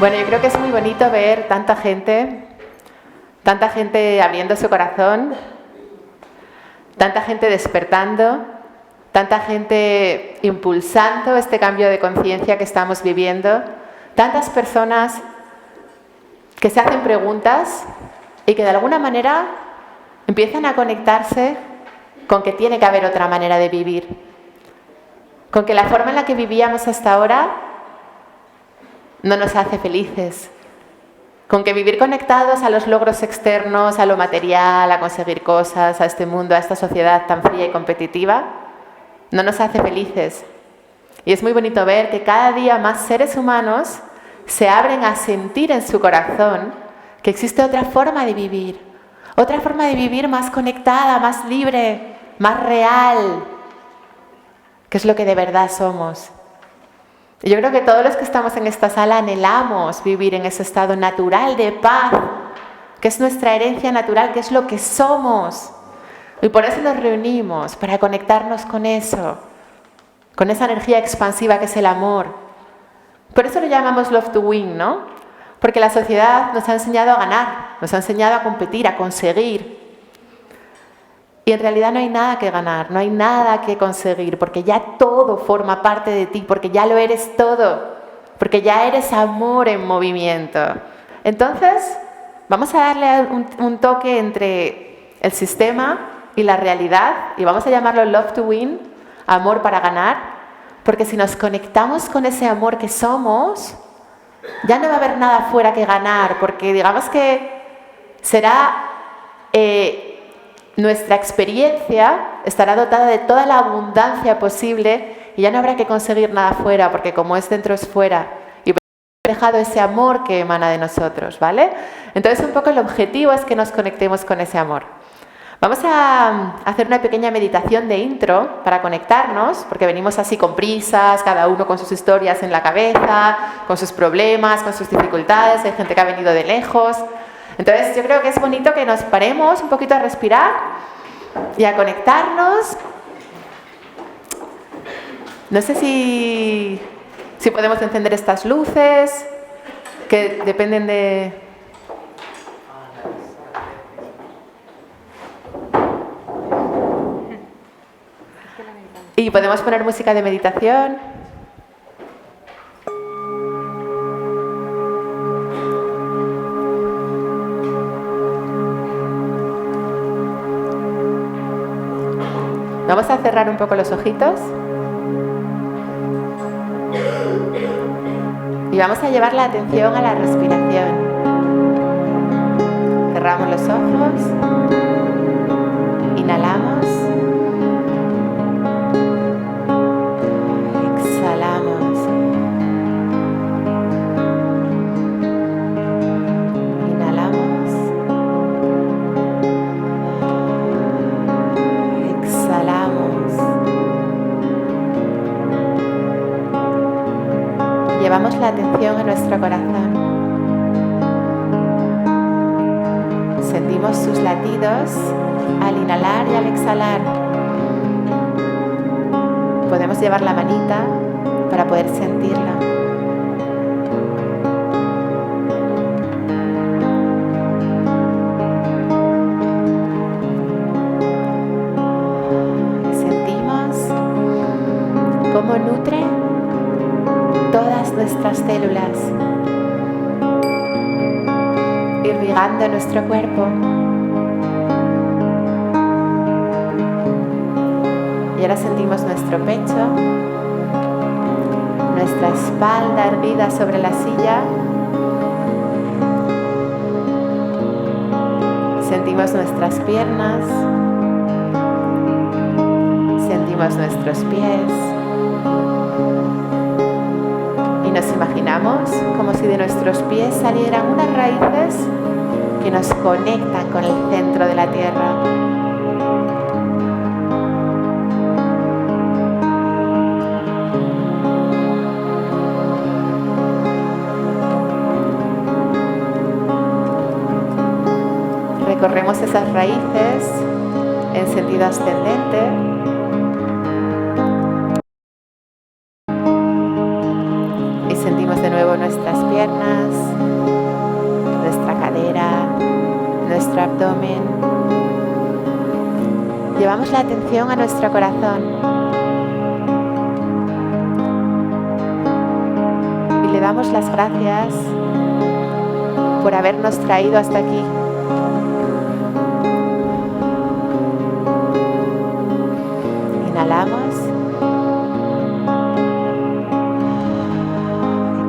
Bueno, yo creo que es muy bonito ver tanta gente abriendo su corazón, tanta gente despertando, tanta gente impulsando este cambio de conciencia que estamos viviendo, tantas personas que se hacen preguntas y que de alguna manera empiezan a conectarse con que tiene que haber otra manera de vivir, con que la forma en la que vivíamos hasta ahora no nos hace felices, con que vivir conectados a los logros externos, a lo material, a conseguir cosas, a este mundo, a esta sociedad tan fría y competitiva, no nos hace felices. Y es muy bonito ver que cada día más seres humanos se abren a sentir en su corazón que existe otra forma de vivir más conectada, más libre, más real, que es lo que de verdad somos. Y yo creo que todos los que estamos en esta sala anhelamos vivir en ese estado natural de paz, que es nuestra herencia natural, que es lo que somos. Y por eso nos reunimos, para conectarnos con eso, con esa energía expansiva que es el amor. Por eso lo llamamos Love to Win, ¿no? Porque la sociedad nos ha enseñado a ganar, nos ha enseñado a competir, a conseguir. Y en realidad no hay nada que ganar, no hay nada que conseguir, porque ya todo forma parte de ti, porque ya lo eres todo, porque ya eres amor en movimiento. Entonces, vamos a darle un toque entre el sistema y la realidad, y vamos a llamarlo Love to Win, amor para ganar, porque si nos conectamos con ese amor que somos, ya no va a haber nada fuera que ganar, porque digamos que será... nuestra experiencia estará dotada de toda la abundancia posible y ya no habrá que conseguir nada fuera, porque como es dentro es fuera. Y reflejado ese amor que emana de nosotros, ¿vale? Entonces un poco el objetivo es que nos conectemos con ese amor. Vamos a hacer una pequeña meditación de intro para conectarnos, porque venimos así con prisas, cada uno con sus historias en la cabeza, con sus problemas, con sus dificultades, hay gente que ha venido de lejos. Entonces yo creo que es bonito que nos paremos un poquito a respirar y a conectarnos. No sé si podemos encender estas luces, que dependen de... Y podemos poner música de meditación. Vamos a cerrar un poco los ojitos y vamos a llevar la atención a la respiración. Cerramos los ojos, inhalamos, exhalamos, inhalamos, exhalamos. Llevamos la atención a nuestro corazón. Sentimos sus latidos al inhalar y al exhalar. Podemos llevar la manita para poder sentirla. Sentimos cómo nutre todas nuestras células, irrigando nuestro cuerpo. Y ahora sentimos nuestro pecho, nuestra espalda erguida sobre la silla. Sentimos nuestras piernas, sentimos nuestros pies. Nos imaginamos como si de nuestros pies salieran unas raíces que nos conectan con el centro de la tierra. Recorremos esas raíces en sentido ascendente. Sentimos de nuevo nuestras piernas, nuestro abdomen. Llevamos la atención a nuestro corazón y le damos las gracias por habernos traído hasta aquí. Inhalamos.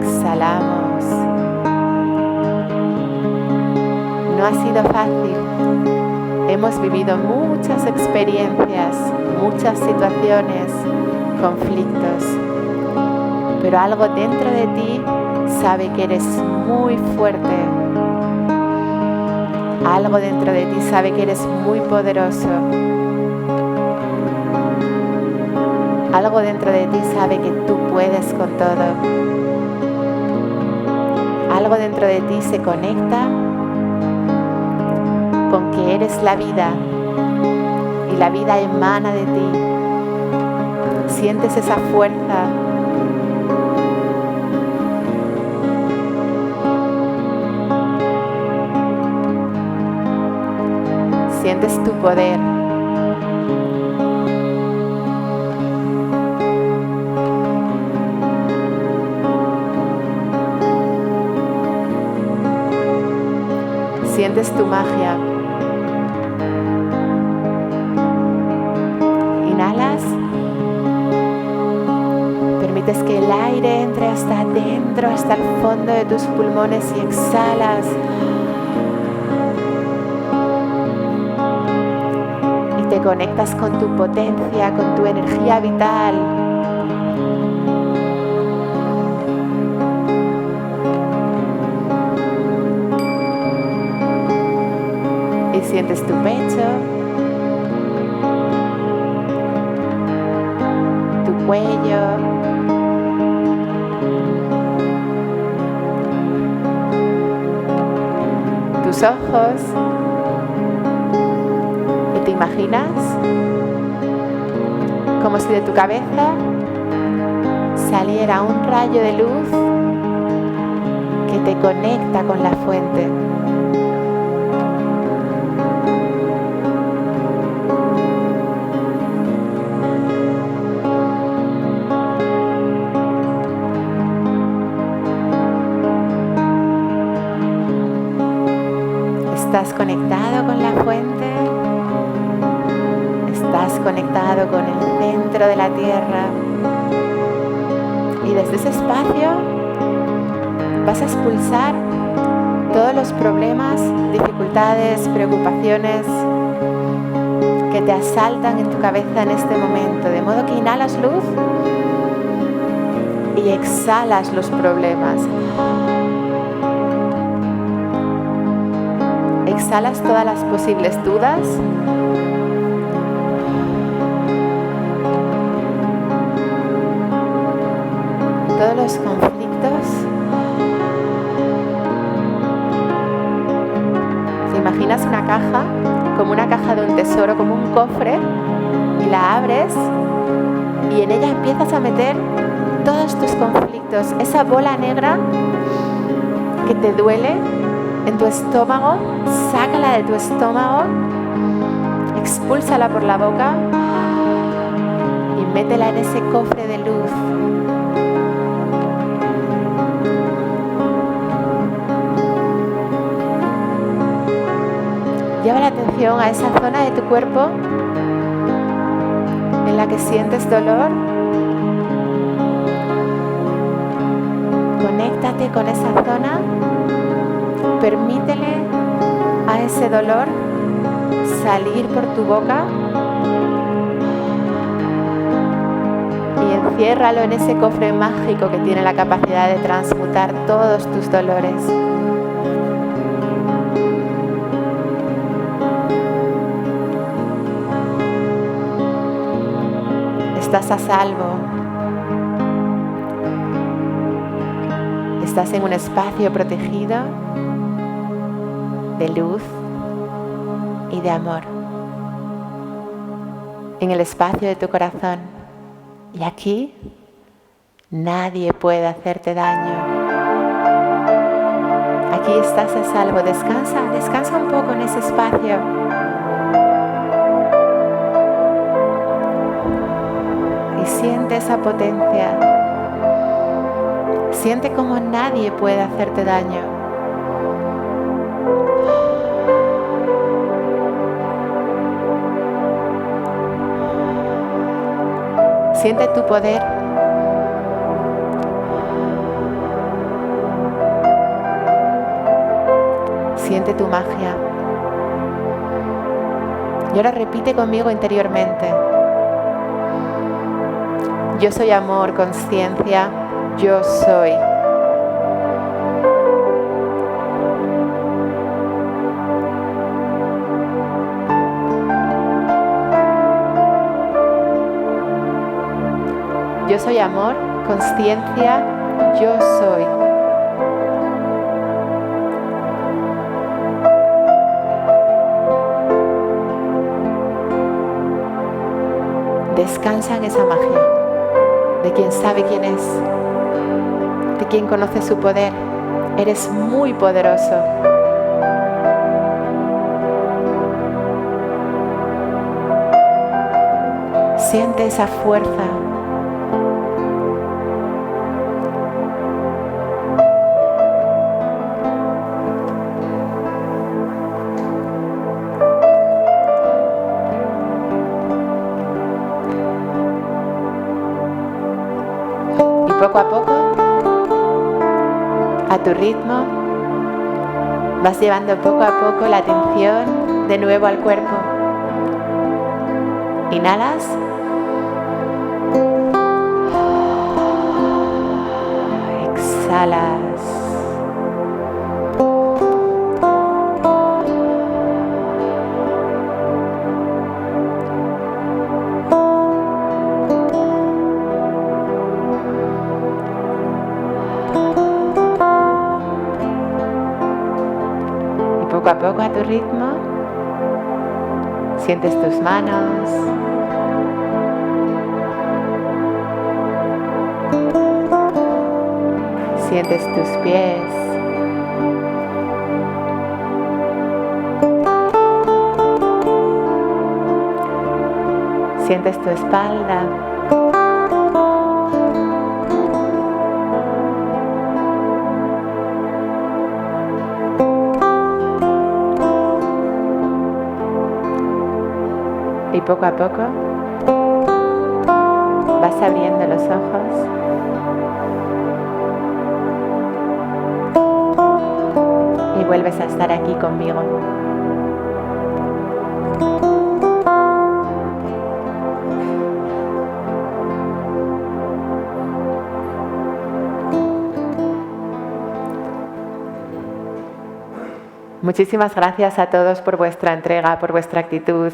Exhalamos. No ha sido fácil. Hemos vivido muchas experiencias, muchas situaciones, conflictos. Pero algo dentro de ti sabe que eres muy fuerte. Algo dentro de ti sabe que eres muy poderoso. Algo dentro de ti sabe que tú puedes con todo. Algo dentro de ti se conecta con que eres la vida y la vida emana de ti. Sientes esa fuerza. Sientes tu poder. Sientes tu magia. Inhalas. Permites que el aire entre hasta adentro, hasta el fondo de tus pulmones y exhalas. Y te conectas con tu potencia, con tu energía vital. Sientes tu pecho, tu cuello, tus ojos, y te imaginas como si de tu cabeza saliera un rayo de luz que te conecta con la fuente. Estás conectado con la fuente, estás conectado con el centro de la tierra y desde ese espacio vas a expulsar todos los problemas, dificultades, preocupaciones que te asaltan en tu cabeza en este momento, de modo que inhalas luz y exhalas los problemas. Exhalas todas las posibles dudas. Todos los conflictos. ¿Te imaginas una caja? Como una caja de un tesoro, como un cofre, y la abres y en ella empiezas a meter todos tus conflictos, esa bola negra que te duele en tu estómago, sácala de tu estómago, expúlsala por la boca y métela en ese cofre de luz. Lleva la atención a esa zona de tu cuerpo en la que sientes dolor. Conéctate con esa zona. Permítele a ese dolor salir por tu boca y enciérralo en ese cofre mágico que tiene la capacidad de transmutar todos tus dolores. Estás a salvo. Estás en un espacio protegido de luz y de amor, en el espacio de tu corazón. Y aquí nadie puede hacerte daño. Aquí estás a salvo. Descansa, descansa un poco en ese espacio. Y siente esa potencia. Siente como nadie puede hacerte daño. Siente tu poder. Siente tu magia. Y ahora repite conmigo interiormente. Yo soy amor, conciencia, yo soy. Yo soy amor, conciencia, yo soy. Descansa en esa magia de quien sabe quién es, de quien conoce su poder. Eres muy poderoso. Siente esa fuerza. Poco a poco, a tu ritmo, vas llevando poco a poco la atención de nuevo al cuerpo. Inhalas. Exhalas. Poco a poco a tu ritmo, sientes tus manos, sientes tus pies, sientes tu espalda. Y poco a poco vas abriendo los ojos y vuelves a estar aquí conmigo. Muchísimas gracias a todos por vuestra entrega, por vuestra actitud.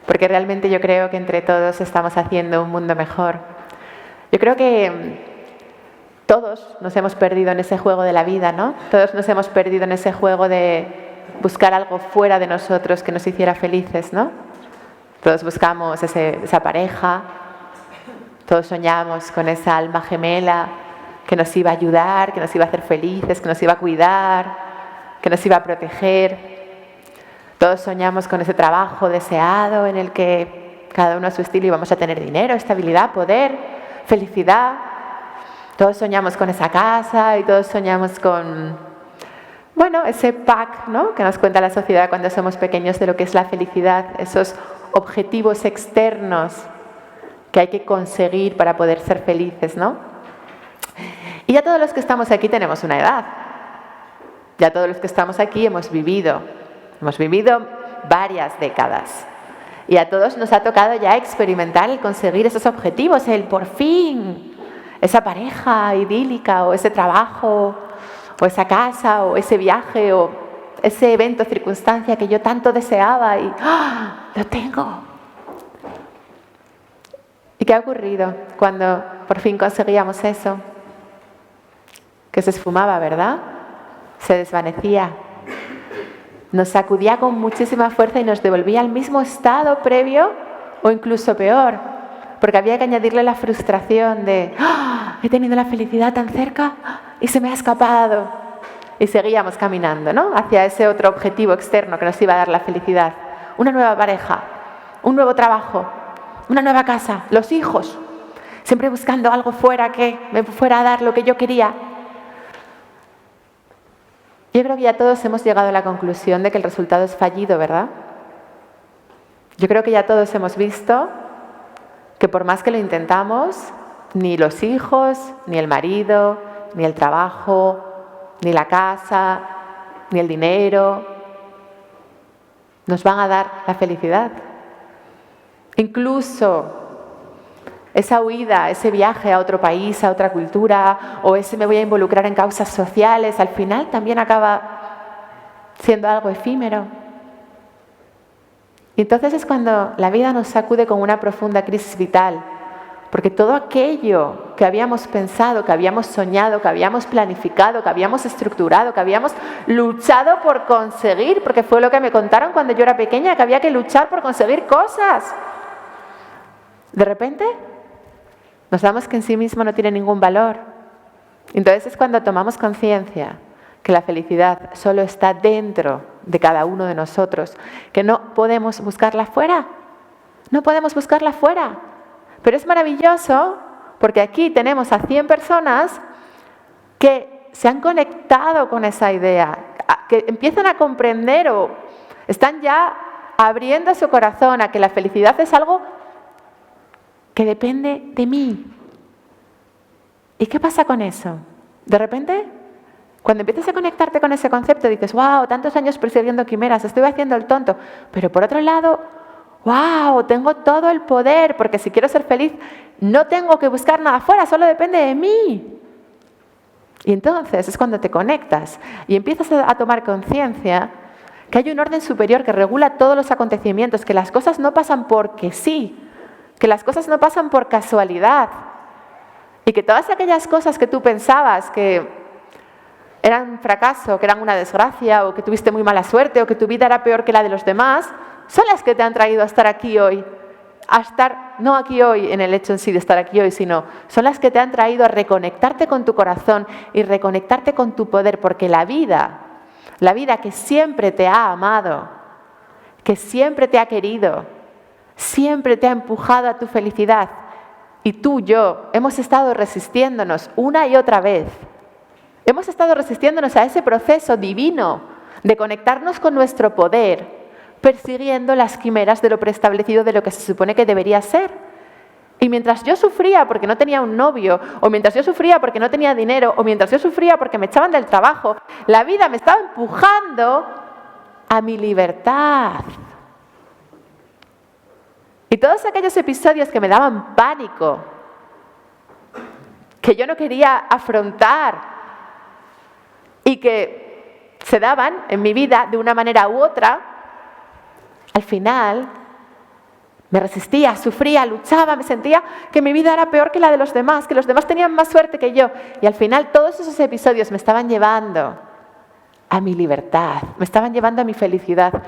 Porque realmente yo creo que entre todos estamos haciendo un mundo mejor. Yo creo que todos nos hemos perdido en ese juego de la vida, ¿no? Todos nos hemos perdido en ese juego de buscar algo fuera de nosotros que nos hiciera felices, ¿no? Todos buscamos esa pareja, todos soñamos con esa alma gemela que nos iba a ayudar, que nos iba a hacer felices, que nos iba a cuidar, que nos iba a proteger. Todos soñamos con ese trabajo deseado en el que cada uno a su estilo íbamos a tener dinero, estabilidad, poder, felicidad. Todos soñamos con esa casa y todos soñamos con, bueno, ese pack, ¿no?, que nos cuenta la sociedad cuando somos pequeños de lo que es la felicidad, esos objetivos externos que hay que conseguir para poder ser felices, ¿no? Y ya todos los que estamos aquí tenemos una edad. Ya todos los que estamos aquí hemos vivido varias décadas. Y a todos nos ha tocado ya experimentar el conseguir esos objetivos, el por fin, esa pareja idílica, o ese trabajo, o esa casa, o ese viaje, o ese evento, circunstancia que yo tanto deseaba y ¡oh!, lo tengo. ¿Y qué ha ocurrido cuando por fin conseguíamos eso? Que se esfumaba, ¿verdad? Se desvanecía. Nos sacudía con muchísima fuerza y nos devolvía al mismo estado previo o incluso peor, porque había que añadirle la frustración de ¡oh!, he tenido la felicidad tan cerca y se me ha escapado. y seguíamos caminando, ¿no? Hacia ese otro objetivo externo que nos iba a dar la felicidad. Una nueva pareja, un nuevo trabajo, una nueva casa, los hijos, siempre buscando algo fuera que me fuera a dar lo que yo quería. Yo creo que ya todos hemos llegado a la conclusión de que el resultado es fallido, ¿verdad? Yo creo que ya todos hemos visto que por más que lo intentamos, ni los hijos, ni el marido, ni el trabajo, ni la casa, ni el dinero, nos van a dar la felicidad. Incluso esa huida, ese viaje a otro país, a otra cultura, o ese me voy a involucrar en causas sociales, al final también acaba siendo algo efímero. Y entonces es cuando la vida nos sacude con una profunda crisis vital, porque todo aquello que habíamos pensado, que habíamos soñado, que habíamos planificado, que habíamos estructurado, que habíamos luchado por conseguir, porque fue lo que me contaron cuando yo era pequeña, que había que luchar por conseguir cosas. De repente nos damos que en sí mismo no tiene ningún valor. Entonces es cuando tomamos conciencia que la felicidad solo está dentro de cada uno de nosotros, que no podemos buscarla fuera. No podemos buscarla fuera. Pero es maravilloso porque aquí tenemos a 100 personas que se han conectado con esa idea, que empiezan a comprender o están ya abriendo su corazón a que la felicidad es algo que depende de mí. ¿Y qué pasa con eso? De repente, cuando empiezas a conectarte con ese concepto, dices, wow, tantos años persiguiendo quimeras, estoy haciendo el tonto. Pero por otro lado, wow, tengo todo el poder, porque si quiero ser feliz, no tengo que buscar nada afuera, solo depende de mí. Y entonces es cuando te conectas y empiezas a tomar conciencia que hay un orden superior que regula todos los acontecimientos, que las cosas no pasan porque sí, que las cosas no pasan por casualidad y que todas aquellas cosas que tú pensabas que eran un fracaso, que eran una desgracia o que tuviste muy mala suerte o que tu vida era peor que la de los demás, son las que te han traído a estar aquí hoy. A estar, no aquí hoy en el hecho en sí de estar aquí hoy, sino son las que te han traído a reconectarte con tu corazón y reconectarte con tu poder, porque la vida que siempre te ha amado, que siempre te ha querido, siempre te ha empujado a tu felicidad. Y tú, yo, hemos estado resistiéndonos una y otra vez. Hemos estado resistiéndonos a ese proceso divino de conectarnos con nuestro poder, persiguiendo las quimeras de lo preestablecido, de lo que se supone que debería ser. Y mientras yo sufría porque no tenía un novio, o mientras yo sufría porque no tenía dinero, o mientras yo sufría porque me echaban del trabajo, la vida me estaba empujando a mi libertad. Y todos aquellos episodios que me daban pánico, que yo no quería afrontar y que se daban en mi vida de una manera u otra, al final me resistía, sufría, luchaba, me sentía que mi vida era peor que la de los demás, que los demás tenían más suerte que yo. Y al final todos esos episodios me estaban llevando a mi libertad, me estaban llevando a mi felicidad.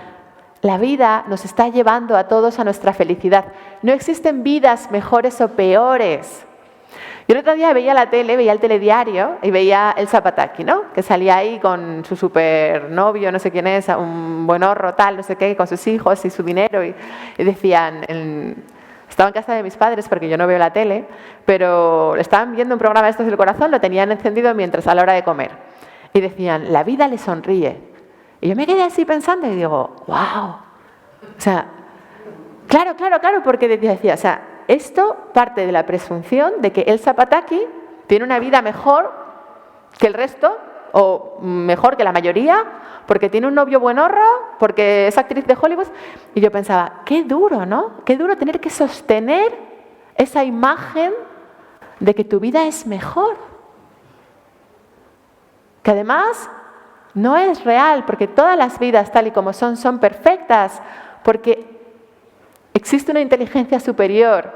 La vida nos está llevando a todos a nuestra felicidad. No existen vidas mejores o peores. Yo el otro día veía la tele, veía el telediario y veía el Zapataki, ¿no? Que salía ahí con su super novio, no sé quién es, un buenorro, tal, no sé qué, con sus hijos y su dinero. Y decían, estaba en casa de mis padres porque yo no veo la tele, pero estaban viendo un programa de estos del corazón, lo tenían encendido mientras a la hora de comer. Y decían, la vida le sonríe. Y yo me quedé así pensando y digo, wow. O sea, claro, porque decía, o sea, esto parte de la presunción de que el Zapataki tiene una vida mejor que el resto, o mejor que la mayoría, porque tiene un novio buenorro, porque es actriz de Hollywood. Y yo pensaba, qué duro, ¿no? Qué duro tener que sostener esa imagen de que tu vida es mejor. Que además no es real, porque todas las vidas tal y como son perfectas, porque existe una inteligencia superior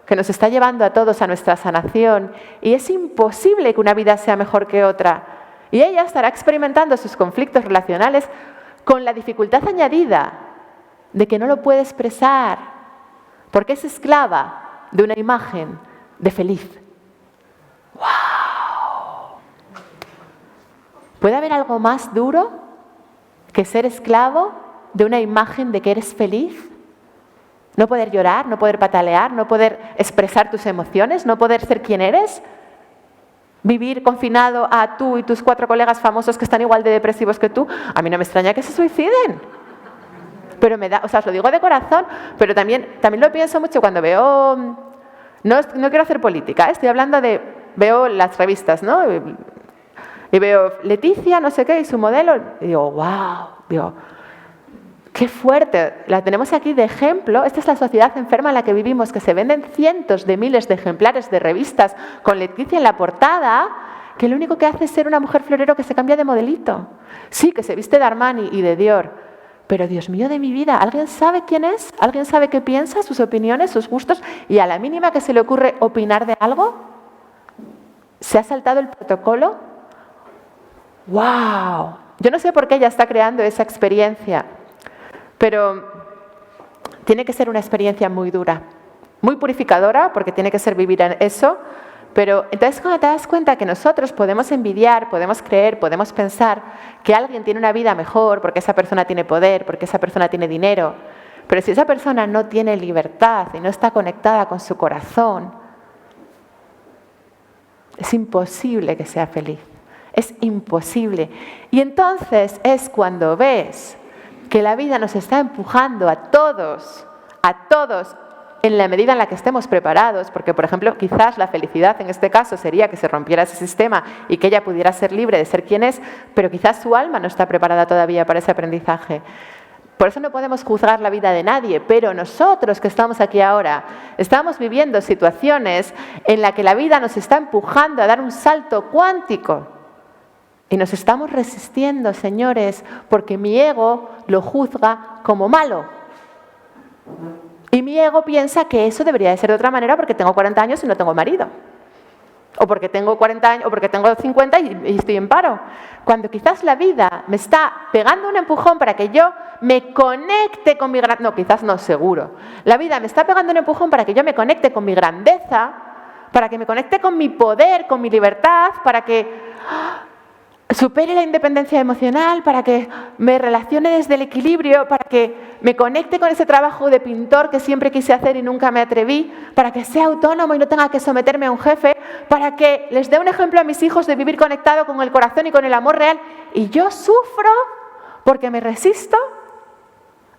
que nos está llevando a todos a nuestra sanación y es imposible que una vida sea mejor que otra. Y ella estará experimentando sus conflictos relacionales con la dificultad añadida de que no lo puede expresar porque es esclava de una imagen de feliz. ¡Wow! ¿Puede haber algo más duro que ser esclavo de una imagen de que eres feliz? No poder llorar, no poder patalear, no poder expresar tus emociones, no poder ser quien eres. Vivir confinado a tú y tus 4 colegas famosos que están igual de depresivos que tú. A mí no me extraña que se suiciden. Pero me da, o sea, os lo digo de corazón, pero también lo pienso mucho cuando veo... No quiero hacer política, estoy hablando de... Veo las revistas, ¿no? Y veo Leticia, no sé qué, y su modelo, y digo, wow, digo, qué fuerte. La tenemos aquí de ejemplo. Esta es la sociedad enferma en la que vivimos, que se venden cientos de miles de ejemplares de revistas con Leticia en la portada, que lo único que hace es ser una mujer florero que se cambia de modelito. Sí, que se viste de Armani y de Dior. Pero Dios mío de mi vida, ¿alguien sabe quién es? ¿Alguien sabe qué piensa, sus opiniones, sus gustos? Y a la mínima que se le ocurre opinar de algo, ¿se ha saltado el protocolo? ¡Wow! Yo no sé por qué ella está creando esa experiencia, pero tiene que ser una experiencia muy dura, muy purificadora, porque tiene que ser vivir en eso. Pero entonces cuando te das cuenta que nosotros podemos envidiar, podemos creer, podemos pensar que alguien tiene una vida mejor porque esa persona tiene poder, porque esa persona tiene dinero, pero si esa persona no tiene libertad y no está conectada con su corazón, es imposible que sea feliz. Es imposible. Y entonces es cuando ves que la vida nos está empujando a todos, en la medida en la que estemos preparados, porque, por ejemplo, quizás la felicidad en este caso sería que se rompiera ese sistema y que ella pudiera ser libre de ser quien es, pero quizás su alma no está preparada todavía para ese aprendizaje. Por eso no podemos juzgar la vida de nadie, pero nosotros que estamos aquí ahora, estamos viviendo situaciones en las que la vida nos está empujando a dar un salto cuántico. Y nos estamos resistiendo, señores, porque mi ego lo juzga como malo. Y mi ego piensa que eso debería de ser de otra manera porque tengo 40 años y no tengo marido. O porque tengo 40 años, o porque tengo 50 y estoy en paro. Cuando quizás la vida me está pegando un empujón para que yo me conecte con mi grandeza. No, quizás no, seguro. La vida me está pegando un empujón para que yo me conecte con mi grandeza, para que me conecte con mi poder, con mi libertad, para que supere la independencia emocional, para que me relacione desde el equilibrio, para que me conecte con ese trabajo de pintor que siempre quise hacer y nunca me atreví, para que sea autónomo y no tenga que someterme a un jefe, para que les dé un ejemplo a mis hijos de vivir conectado con el corazón y con el amor real. Y yo sufro porque me resisto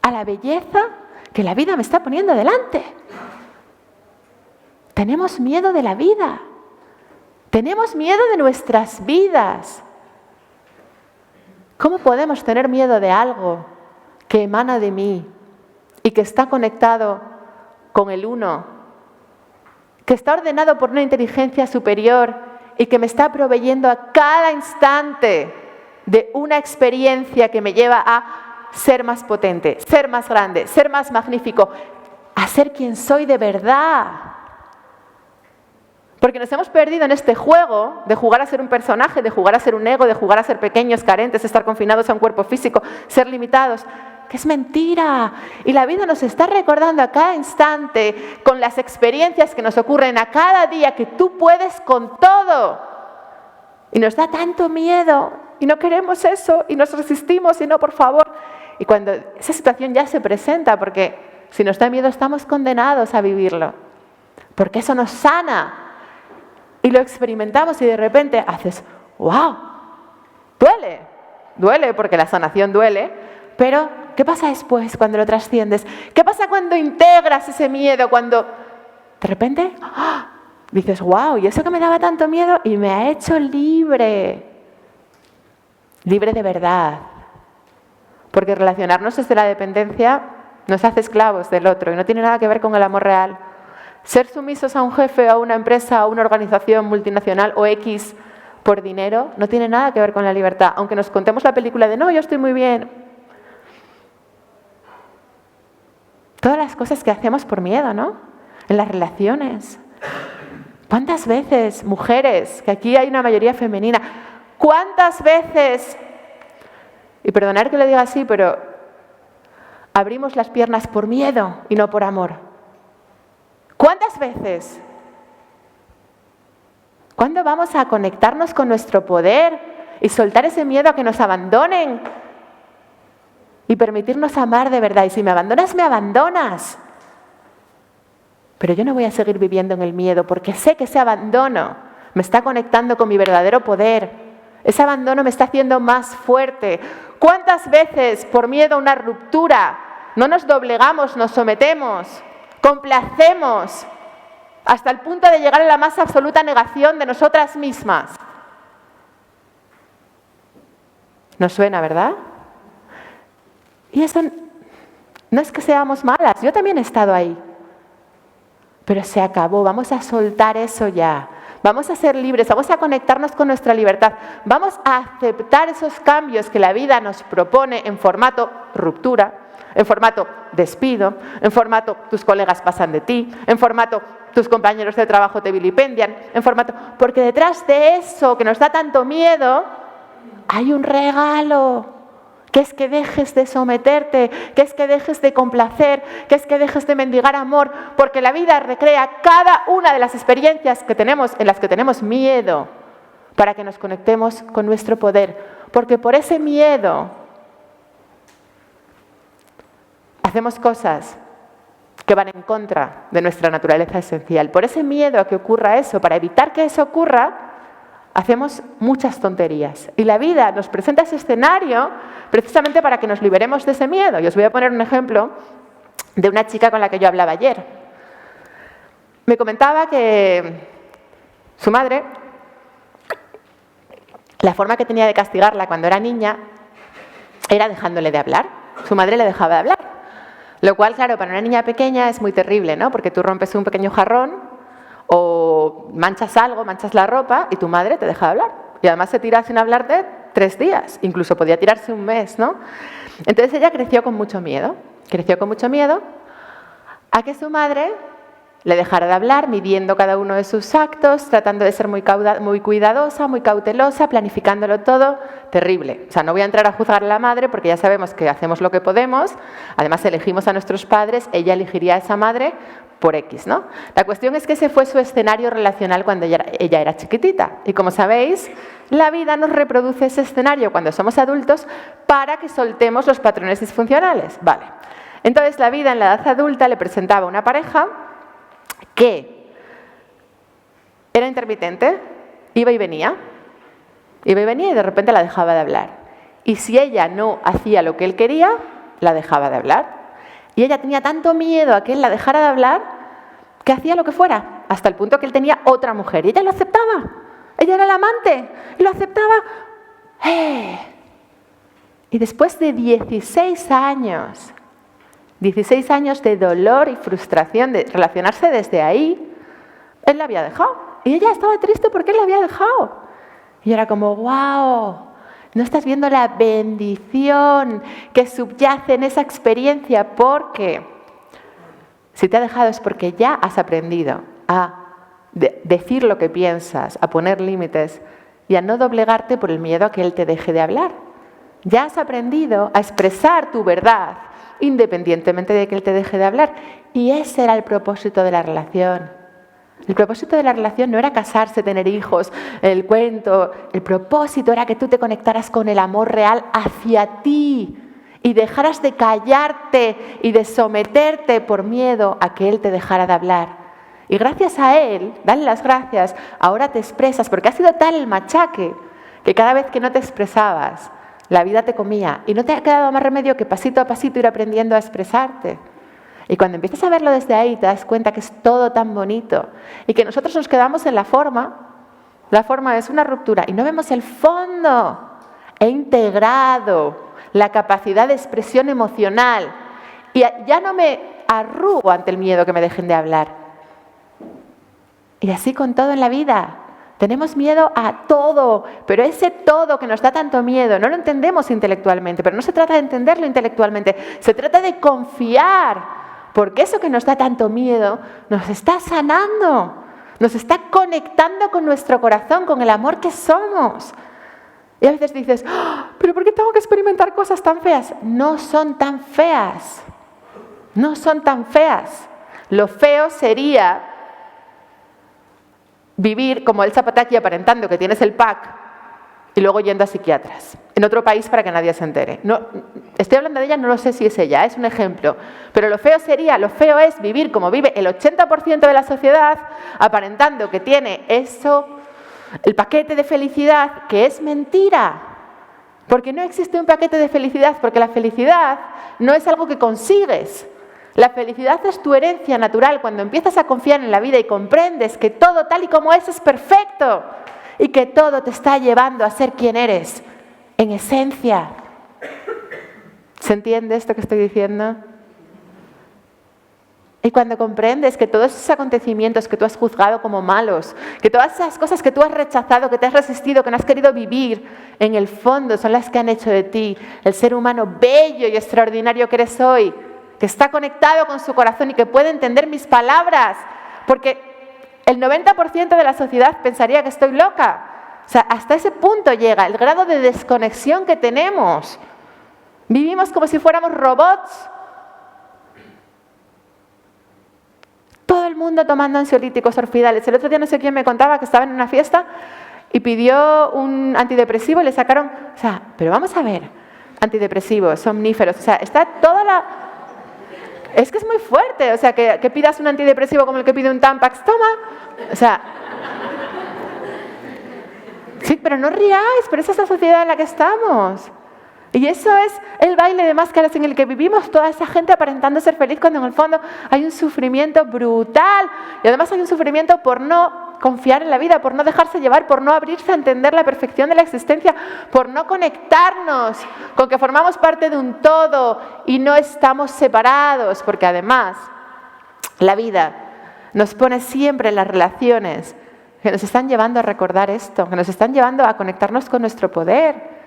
a la belleza que la vida me está poniendo delante. Tenemos miedo de la vida. Tenemos miedo de nuestras vidas. ¿Cómo podemos tener miedo de algo que emana de mí y que está conectado con el uno, que está ordenado por una inteligencia superior y que me está proveyendo a cada instante de una experiencia que me lleva a ser más potente, ser más grande, ser más magnífico, a ser quien soy de verdad? Porque nos hemos perdido en este juego de jugar a ser un personaje, de jugar a ser un ego, de jugar a ser pequeños, carentes, estar confinados a un cuerpo físico, ser limitados, que es mentira. Y la vida nos está recordando a cada instante, con las experiencias que nos ocurren a cada día, que tú puedes con todo. Y nos da tanto miedo, y no queremos eso, y nos resistimos, y no, por favor. Y cuando esa situación ya se presenta, porque si nos da miedo estamos condenados a vivirlo, porque eso nos sana. Y lo experimentamos y de repente haces, ¡wow! Duele porque la sanación duele, pero ¿qué pasa después cuando lo trasciendes? ¿Qué pasa cuando integras ese miedo? Cuando de repente dices, ¡wow! Y eso que me daba tanto miedo y me ha hecho libre. Libre de verdad. Porque relacionarnos desde la dependencia nos hace esclavos del otro y no tiene nada que ver con el amor real. Ser sumisos a un jefe, a una empresa, a una organización multinacional o X por dinero no tiene nada que ver con la libertad. Aunque nos contemos la película de no, yo estoy muy bien. Todas las cosas que hacemos por miedo, ¿no? En las relaciones. ¿Cuántas veces, mujeres, que aquí hay una mayoría femenina, cuántas veces, y perdonar que lo diga así, pero abrimos las piernas por miedo y no por amor? ¿Cuántas veces? ¿Cuándo vamos a conectarnos con nuestro poder y soltar ese miedo a que nos abandonen y permitirnos amar de verdad. Y si me abandonas, me abandonas. Pero yo no voy a seguir viviendo en el miedo porque sé que ese abandono me está conectando con mi verdadero poder. Ese abandono me está haciendo más fuerte. ¿Cuántas veces por miedo a una ruptura no nos doblegamos, nos sometemos, complacemos hasta el punto de llegar a la más absoluta negación de nosotras mismas? ¿Nos suena, verdad? Y eso no es que seamos malas, yo también he estado ahí. Pero se acabó, vamos a soltar eso ya. Vamos a ser libres, vamos a conectarnos con nuestra libertad. Vamos a aceptar esos cambios que la vida nos propone en formato ruptura, en formato despido, en formato tus colegas pasan de ti, en formato tus compañeros de trabajo te vilipendian, en formato... Porque detrás de eso que nos da tanto miedo hay un regalo. Que es que dejes de someterte, que es que dejes de complacer, que es que dejes de mendigar amor, porque la vida recrea cada una de las experiencias que tenemos, en las que tenemos miedo, para que nos conectemos con nuestro poder. Porque por ese miedo hacemos cosas que van en contra de nuestra naturaleza esencial. Por ese miedo a que ocurra eso, para evitar que eso ocurra, hacemos muchas tonterías. Y la vida nos presenta ese escenario precisamente para que nos liberemos de ese miedo. Y os voy a poner un ejemplo de una chica con la que yo hablaba ayer. Me comentaba que su madre, la forma que tenía de castigarla cuando era niña era dejándole de hablar. Su madre le dejaba de hablar. Lo cual, claro, para una niña pequeña es muy terrible, ¿no? Porque tú rompes un pequeño jarrón o manchas algo, manchas la ropa y tu madre te deja de hablar. Y además se tira sin hablarte 3 días, incluso podía tirarse un mes, ¿no? Entonces ella creció con mucho miedo a que su madre le dejara de hablar, midiendo cada uno de sus actos, tratando de ser muy cuidadosa, muy cautelosa, planificándolo todo. Terrible. O sea, no voy a entrar a juzgar a la madre porque ya sabemos que hacemos lo que podemos. Además, elegimos a nuestros padres. Ella elegiría a esa madre por X, ¿no? La cuestión es que ese fue su escenario relacional cuando ella era chiquitita. Y como sabéis, la vida nos reproduce ese escenario cuando somos adultos para que soltemos los patrones disfuncionales. Vale. Entonces, la vida en la edad adulta le presentaba una pareja que era intermitente, iba y venía y de repente la dejaba de hablar. Y si ella no hacía lo que él quería, la dejaba de hablar. Y ella tenía tanto miedo a que él la dejara de hablar que hacía lo que fuera, hasta el punto que él tenía otra mujer. Y ella lo aceptaba. Ella era la amante y lo aceptaba. Y después de 16 años de dolor y frustración de relacionarse desde ahí, él la había dejado. Y ella estaba triste porque él la había dejado. Y era como, wow, no estás viendo la bendición que subyace en esa experiencia, porque si te ha dejado es porque ya has aprendido a decir lo que piensas, a poner límites y a no doblegarte por el miedo a que él te deje de hablar. Ya has aprendido a expresar tu verdad independientemente de que él te deje de hablar. Y ese era el propósito de la relación. El propósito de la relación no era casarse, tener hijos, el cuento. El propósito era que tú te conectaras con el amor real hacia ti y dejaras de callarte y de someterte por miedo a que él te dejara de hablar. Y gracias a él, dale las gracias, ahora te expresas, porque ha sido tal el machaque que cada vez que no te expresabas, la vida te comía y no te ha quedado más remedio que pasito a pasito ir aprendiendo a expresarte. Y cuando empiezas a verlo desde ahí, te das cuenta que es todo tan bonito y que nosotros nos quedamos en la forma. La forma es una ruptura y no vemos el fondo. He integrado la capacidad de expresión emocional y ya no me arrugo ante el miedo que me dejen de hablar. Y así con todo en la vida. Tenemos miedo a todo, pero ese todo que nos da tanto miedo no lo entendemos intelectualmente, pero no se trata de entenderlo intelectualmente, se trata de confiar. Porque eso que nos da tanto miedo nos está sanando, nos está conectando con nuestro corazón, con el amor que somos. Y a veces dices, ¿pero por qué tengo que experimentar cosas tan feas? No son tan feas, no son tan feas. Lo feo sería vivir como el Zapataki aparentando que tienes el pack y luego yendo a psiquiatras, en otro país para que nadie se entere. No, estoy hablando de ella, no lo sé si es ella, es un ejemplo. Pero lo feo es vivir como vive el 80% de la sociedad, aparentando que tiene eso, el paquete de felicidad, que es mentira. Porque no existe un paquete de felicidad, porque la felicidad no es algo que consigues. La felicidad es tu herencia natural cuando empiezas a confiar en la vida y comprendes que todo tal y como es perfecto y que todo te está llevando a ser quien eres, en esencia. ¿Se entiende esto que estoy diciendo? Y cuando comprendes que todos esos acontecimientos que tú has juzgado como malos, que todas esas cosas que tú has rechazado, que te has resistido, que no has querido vivir, en el fondo son las que han hecho de ti el ser humano bello y extraordinario que eres hoy, que está conectado con su corazón y que puede entender mis palabras, porque el 90% de la sociedad pensaría que estoy loca. O sea, hasta ese punto llega el grado de desconexión que tenemos. Vivimos como si fuéramos robots. Todo el mundo tomando ansiolíticos, orfidales. El otro día no sé quién me contaba que estaba en una fiesta y pidió un antidepresivo y le sacaron... O sea, pero vamos a ver, antidepresivos, somníferos, o sea, está toda la... Es que es muy fuerte, o sea, que pidas un antidepresivo como el que pide un Tampax, toma. O sea... Sí, pero no ríais, pero esa es la sociedad en la que estamos. Y eso es el baile de máscaras en el que vivimos, toda esa gente aparentando ser feliz cuando en el fondo hay un sufrimiento brutal. Y además hay un sufrimiento por no confiar en la vida, por no dejarse llevar, por no abrirse a entender la perfección de la existencia, por no conectarnos con que formamos parte de un todo y no estamos separados, porque además la vida nos pone siempre en las relaciones que nos están llevando a recordar esto, que nos están llevando a conectarnos con nuestro poder.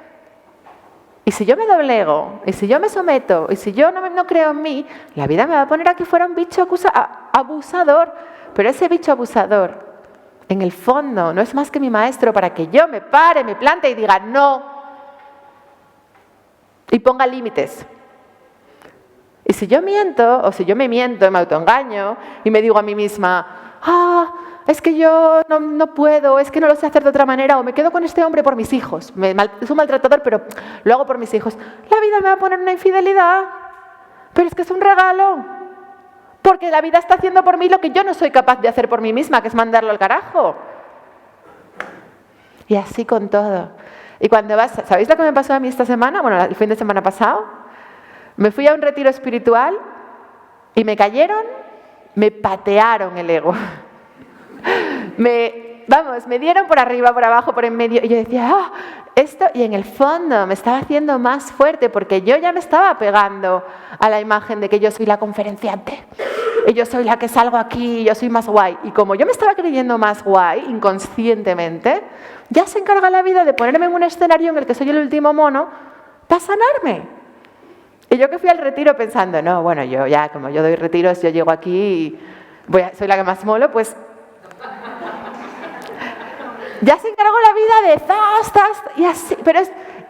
Y si yo me doblego, y si yo me someto, y si yo no creo en mí, la vida me va a poner a que fuera un bicho abusador. Pero ese bicho abusador, en el fondo, no es más que mi maestro para que yo me pare, me plante y diga no. Y ponga límites. Y si yo miento, o si yo me miento, me autoengaño, y me digo a mí misma, es que yo no puedo, es que no lo sé hacer de otra manera, o me quedo con este hombre por mis hijos. Es un maltratador, pero lo hago por mis hijos. La vida me va a poner una infidelidad, pero es que es un regalo. Porque la vida está haciendo por mí lo que yo no soy capaz de hacer por mí misma, que es mandarlo al carajo. Y así con todo. Y cuando vas, ¿sabéis lo que me pasó a mí esta semana? Bueno, el fin de semana pasado. Me fui a un retiro espiritual y me patearon el ego. Me dieron por arriba, por abajo, por en medio, y yo decía, esto, y en el fondo me estaba haciendo más fuerte, porque yo ya me estaba pegando a la imagen de que yo soy la conferenciante, y yo soy la que salgo aquí, y yo soy más guay, y como yo me estaba creyendo más guay, inconscientemente, ya se encarga la vida de ponerme en un escenario en el que soy el último mono, para sanarme. Y yo que fui al retiro pensando, no, bueno, yo ya, como yo doy retiros, yo llego aquí y soy la que más molo, pues ya se encargó la vida de y así.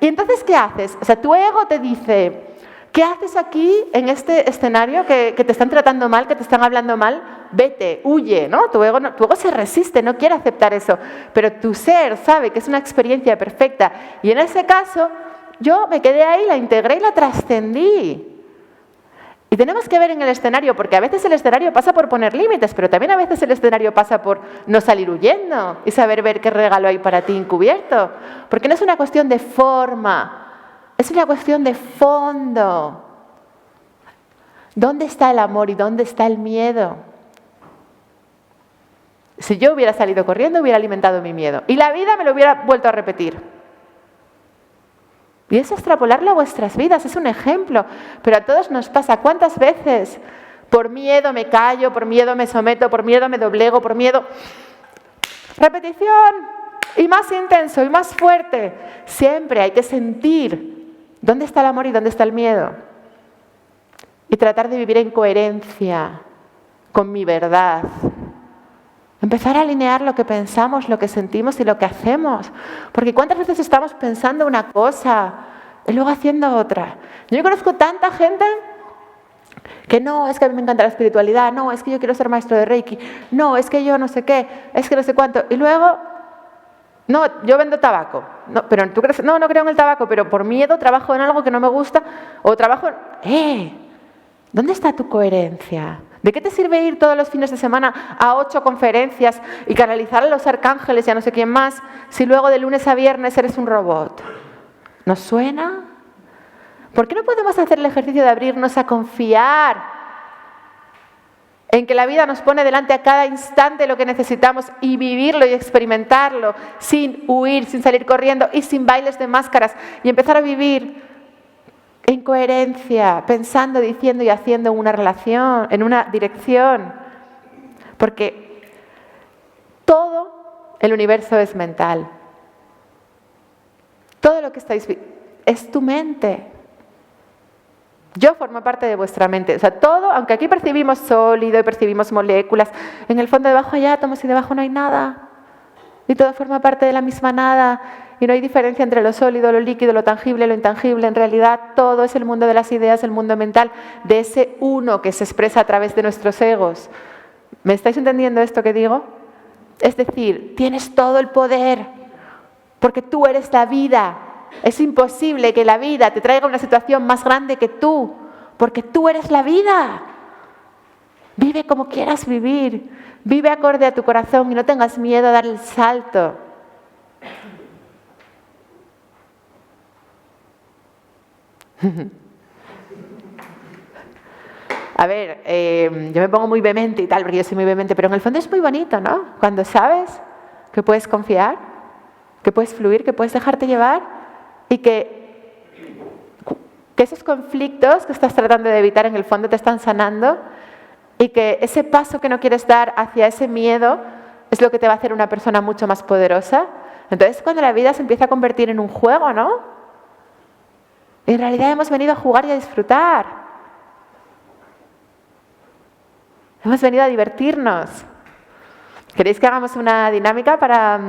¿Y entonces qué haces? O sea, tu ego te dice, ¿qué haces aquí en este escenario que te están tratando mal, que te están hablando mal? Vete, huye, ¿no? Tu ego se resiste, no quiere aceptar eso. Pero tu ser sabe que es una experiencia perfecta. Y en ese caso, yo me quedé ahí, la integré y la trascendí. Y tenemos que ver en el escenario, porque a veces el escenario pasa por poner límites, pero también a veces el escenario pasa por no salir huyendo y saber ver qué regalo hay para ti encubierto. Porque no es una cuestión de forma, es una cuestión de fondo. ¿Dónde está el amor y dónde está el miedo? Si yo hubiera salido corriendo, hubiera alimentado mi miedo. Y la vida me lo hubiera vuelto a repetir. Y eso extrapolarlo a vuestras vidas, es un ejemplo. Pero a todos nos pasa. ¿Cuántas veces por miedo me callo, por miedo me someto, por miedo me doblego, por miedo? Repetición. Y más intenso, y más fuerte. Siempre hay que sentir dónde está el amor y dónde está el miedo. Y tratar de vivir en coherencia con mi verdad. Empezar a alinear lo que pensamos, lo que sentimos y lo que hacemos. Porque ¿cuántas veces estamos pensando una cosa y luego haciendo otra? Yo conozco tanta gente que no, es que a mí me encanta la espiritualidad, no, es que yo quiero ser maestro de Reiki, no, es que yo no sé qué, es que no sé cuánto. Y luego No, yo vendo tabaco. No, pero ¿tú crees? No, no creo en el tabaco, pero por miedo trabajo en algo que no me gusta. O trabajo ¿dónde está tu coherencia? ¿De qué te sirve ir todos los fines de semana a 8 conferencias y canalizar a los arcángeles y a no sé quién más si luego de lunes a viernes eres un robot? ¿Nos suena? ¿Por qué no podemos hacer el ejercicio de abrirnos a confiar en que la vida nos pone delante a cada instante lo que necesitamos y vivirlo y experimentarlo sin huir, sin salir corriendo y sin bailes de máscaras y empezar a vivir en coherencia, pensando, diciendo y haciendo una relación, en una dirección? Porque todo el universo es mental. Todo lo que estáis viendo es tu mente. Yo formo parte de vuestra mente. O sea, todo, aunque aquí percibimos sólido y percibimos moléculas, en el fondo debajo hay átomos y debajo no hay nada. Y todo forma parte de la misma nada. Y no hay diferencia entre lo sólido, lo líquido, lo tangible, lo intangible. En realidad todo es el mundo de las ideas, el mundo mental, de ese uno que se expresa a través de nuestros egos. ¿Me estáis entendiendo esto que digo? Es decir, tienes todo el poder, porque tú eres la vida. Es imposible que la vida te traiga una situación más grande que tú, porque tú eres la vida. Vive como quieras vivir, vive acorde a tu corazón y no tengas miedo a dar el salto. A ver, yo me pongo muy vehemente y tal, porque yo soy muy vehemente, pero en el fondo es muy bonito, ¿no? Cuando sabes que puedes confiar, que puedes fluir, que puedes dejarte llevar y que esos conflictos que estás tratando de evitar en el fondo te están sanando y que ese paso que no quieres dar hacia ese miedo es lo que te va a hacer una persona mucho más poderosa. Entonces, cuando la vida se empieza a convertir en un juego, ¿no? En realidad hemos venido a jugar y a disfrutar. Hemos venido a divertirnos. ¿Queréis que hagamos una dinámica para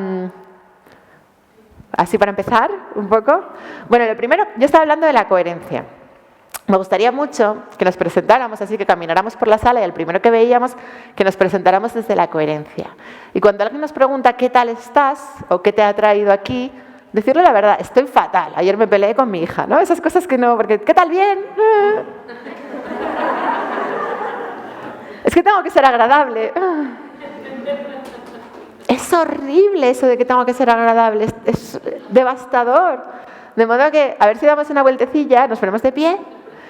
empezar un poco? Bueno, lo primero, yo estaba hablando de la coherencia. Me gustaría mucho que nos presentáramos, así que camináramos por la sala y el primero que veíamos, que nos presentáramos desde la coherencia. Y cuando alguien nos pregunta qué tal estás o qué te ha traído aquí, decirle la verdad, estoy fatal, ayer me peleé con mi hija, ¿no? Esas cosas que no, porque ¿qué tal bien? Es que tengo que ser agradable. Es horrible eso de que tengo que ser agradable, es devastador. De modo que, a ver si damos una vueltecilla, nos ponemos de pie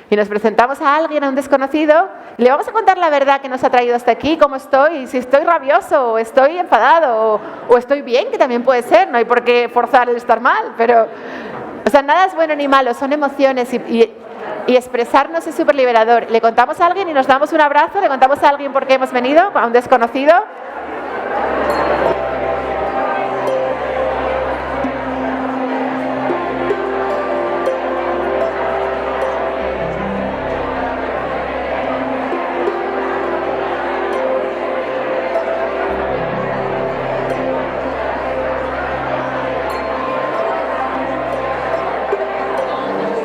y nos presentamos a alguien, a un desconocido, y le vamos a contar la verdad que nos ha traído hasta aquí, cómo estoy, si estoy rabioso, o estoy enfadado, o estoy bien, que también puede ser, no hay por qué forzar el estar mal, pero, o sea, nada es bueno ni malo, son emociones y expresarnos es súper liberador. Le contamos a alguien y nos damos un abrazo, le contamos a alguien por qué hemos venido, a un desconocido.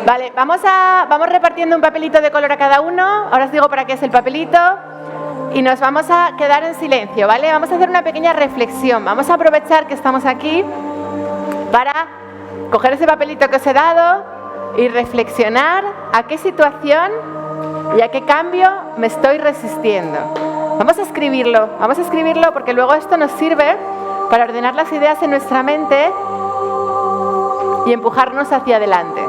Vale, vamos repartiendo un papelito de color a cada uno. Ahora os digo para qué es el papelito. Y nos vamos a quedar en silencio, ¿vale? Vamos a hacer una pequeña reflexión. Vamos a aprovechar que estamos aquí para coger ese papelito que os he dado y reflexionar a qué situación y a qué cambio me estoy resistiendo. Vamos a escribirlo porque luego esto nos sirve para ordenar las ideas en nuestra mente y empujarnos hacia adelante.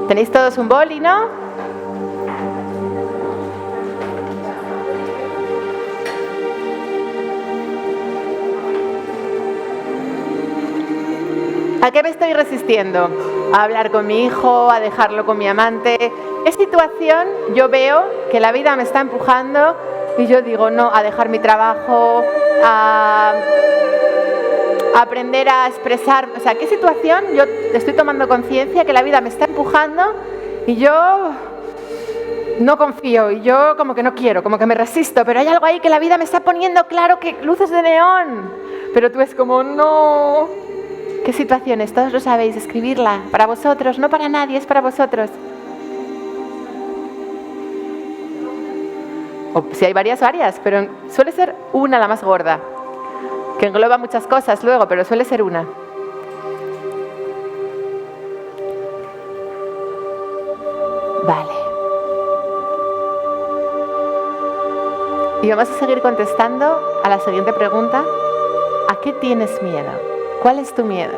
¿Tenéis todos un boli, no? ¿A qué me estoy resistiendo? A hablar con mi hijo, a dejarlo con mi amante. ¿Qué situación yo veo que la vida me está empujando y yo digo no, a dejar mi trabajo, a aprender a expresar? O sea, ¿qué situación yo estoy tomando conciencia que la vida me está empujando y yo no confío y yo como que no quiero, como que me resisto, pero hay algo ahí que la vida me está poniendo claro, que luces de neón, pero tú es como no. ¿Qué situaciones? Todos lo sabéis, escribirla para vosotros, no para nadie, es para vosotros. O si hay varias, pero suele ser una la más gorda. que engloba muchas cosas luego, pero suele ser una. Vale. Y vamos a seguir contestando a la siguiente pregunta. ¿A qué tienes miedo? ¿Cuál es tu miedo?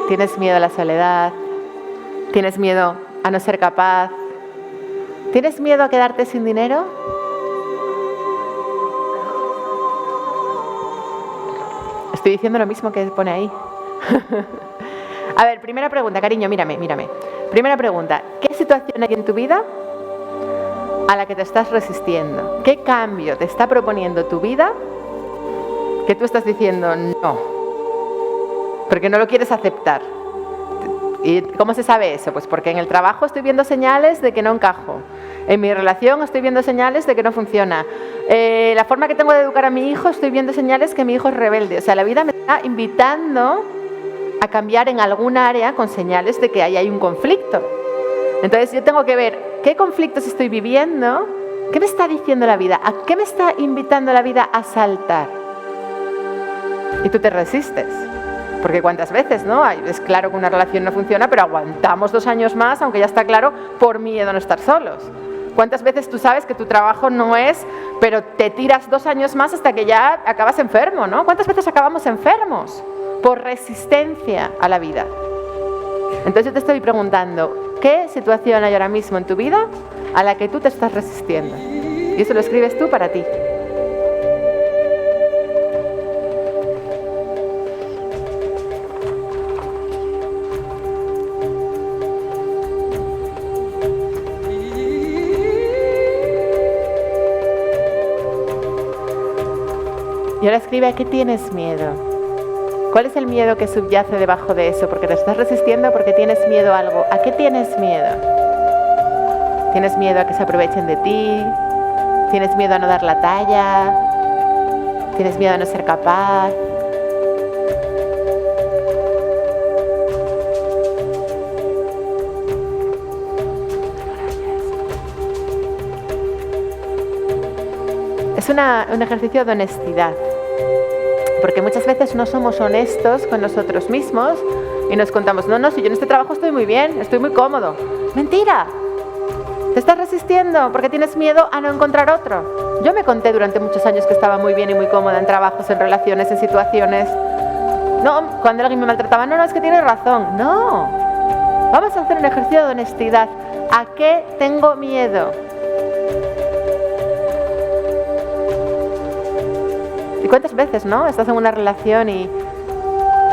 ¿Tienes miedo a la soledad? ¿Tienes miedo a no ser capaz? ¿Tienes miedo a quedarte sin dinero? Estoy diciendo lo mismo que pone ahí. A ver, primera pregunta, cariño, mírame. Primera pregunta, ¿qué situación hay en tu vida a la que te estás resistiendo? ¿Qué cambio te está proponiendo tu vida que tú estás diciendo no? Porque no lo quieres aceptar. ¿Y cómo se sabe eso? Pues porque en el trabajo estoy viendo señales de que no encajo. En mi relación estoy viendo señales de que no funciona. La forma que tengo de educar a mi hijo, estoy viendo señales que mi hijo es rebelde. O sea, la vida me está invitando a cambiar en algún área con señales de que ahí hay un conflicto. Entonces yo tengo que ver qué conflictos estoy viviendo, qué me está diciendo la vida, a qué me está invitando la vida a saltar. Y tú te resistes. Porque cuántas veces, ¿no? Es claro que una relación no funciona, pero aguantamos 2 años más, aunque ya está claro, por miedo a no estar solos. ¿Cuántas veces tú sabes que tu trabajo no es, pero te tiras 2 años más hasta que ya acabas enfermo, ¿no? ¿Cuántas veces acabamos enfermos? Por resistencia a la vida. Entonces yo te estoy preguntando, ¿qué situación hay ahora mismo en tu vida a la que tú te estás resistiendo? Y eso lo escribes tú para ti. Y ahora escribe a qué tienes miedo. ¿Cuál es el miedo que subyace debajo de eso? Porque te estás resistiendo porque tienes miedo a algo. ¿A qué tienes miedo? ¿Tienes miedo a que se aprovechen de ti? ¿Tienes miedo a no dar la talla? ¿Tienes miedo a no ser capaz? Es un ejercicio de honestidad. Porque muchas veces no somos honestos con nosotros mismos y nos contamos, no, si yo en este trabajo estoy muy bien, estoy muy cómodo. ¡Mentira! Te estás resistiendo porque tienes miedo a no encontrar otro. Yo me conté durante muchos años que estaba muy bien y muy cómoda en trabajos, en relaciones, en situaciones. No, cuando alguien me maltrataba, no, es que tienes razón. No. Vamos a hacer un ejercicio de honestidad. ¿A qué tengo miedo? ¿Y cuántas veces, no? Estás en una relación y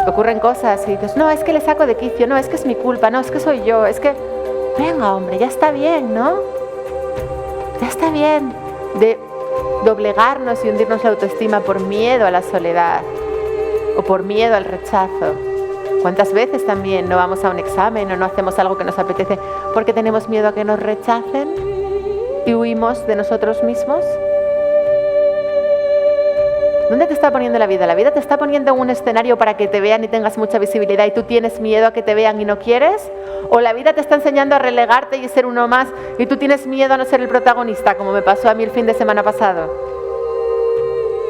ocurren cosas y dices, no, es que le saco de quicio, no, es que es mi culpa, no, es que soy yo, es que... Venga, hombre, ya está bien, ¿no? Ya está bien de doblegarnos y hundirnos la autoestima por miedo a la soledad o por miedo al rechazo. ¿Cuántas veces también no vamos a un examen o no hacemos algo que nos apetece porque tenemos miedo a que nos rechacen y huimos de nosotros mismos? ¿Dónde te está poniendo la vida? ¿La vida te está poniendo en un escenario para que te vean y tengas mucha visibilidad y tú tienes miedo a que te vean y no quieres? ¿O la vida te está enseñando a relegarte y ser uno más y tú tienes miedo a no ser el protagonista, como me pasó a mí el fin de semana pasado?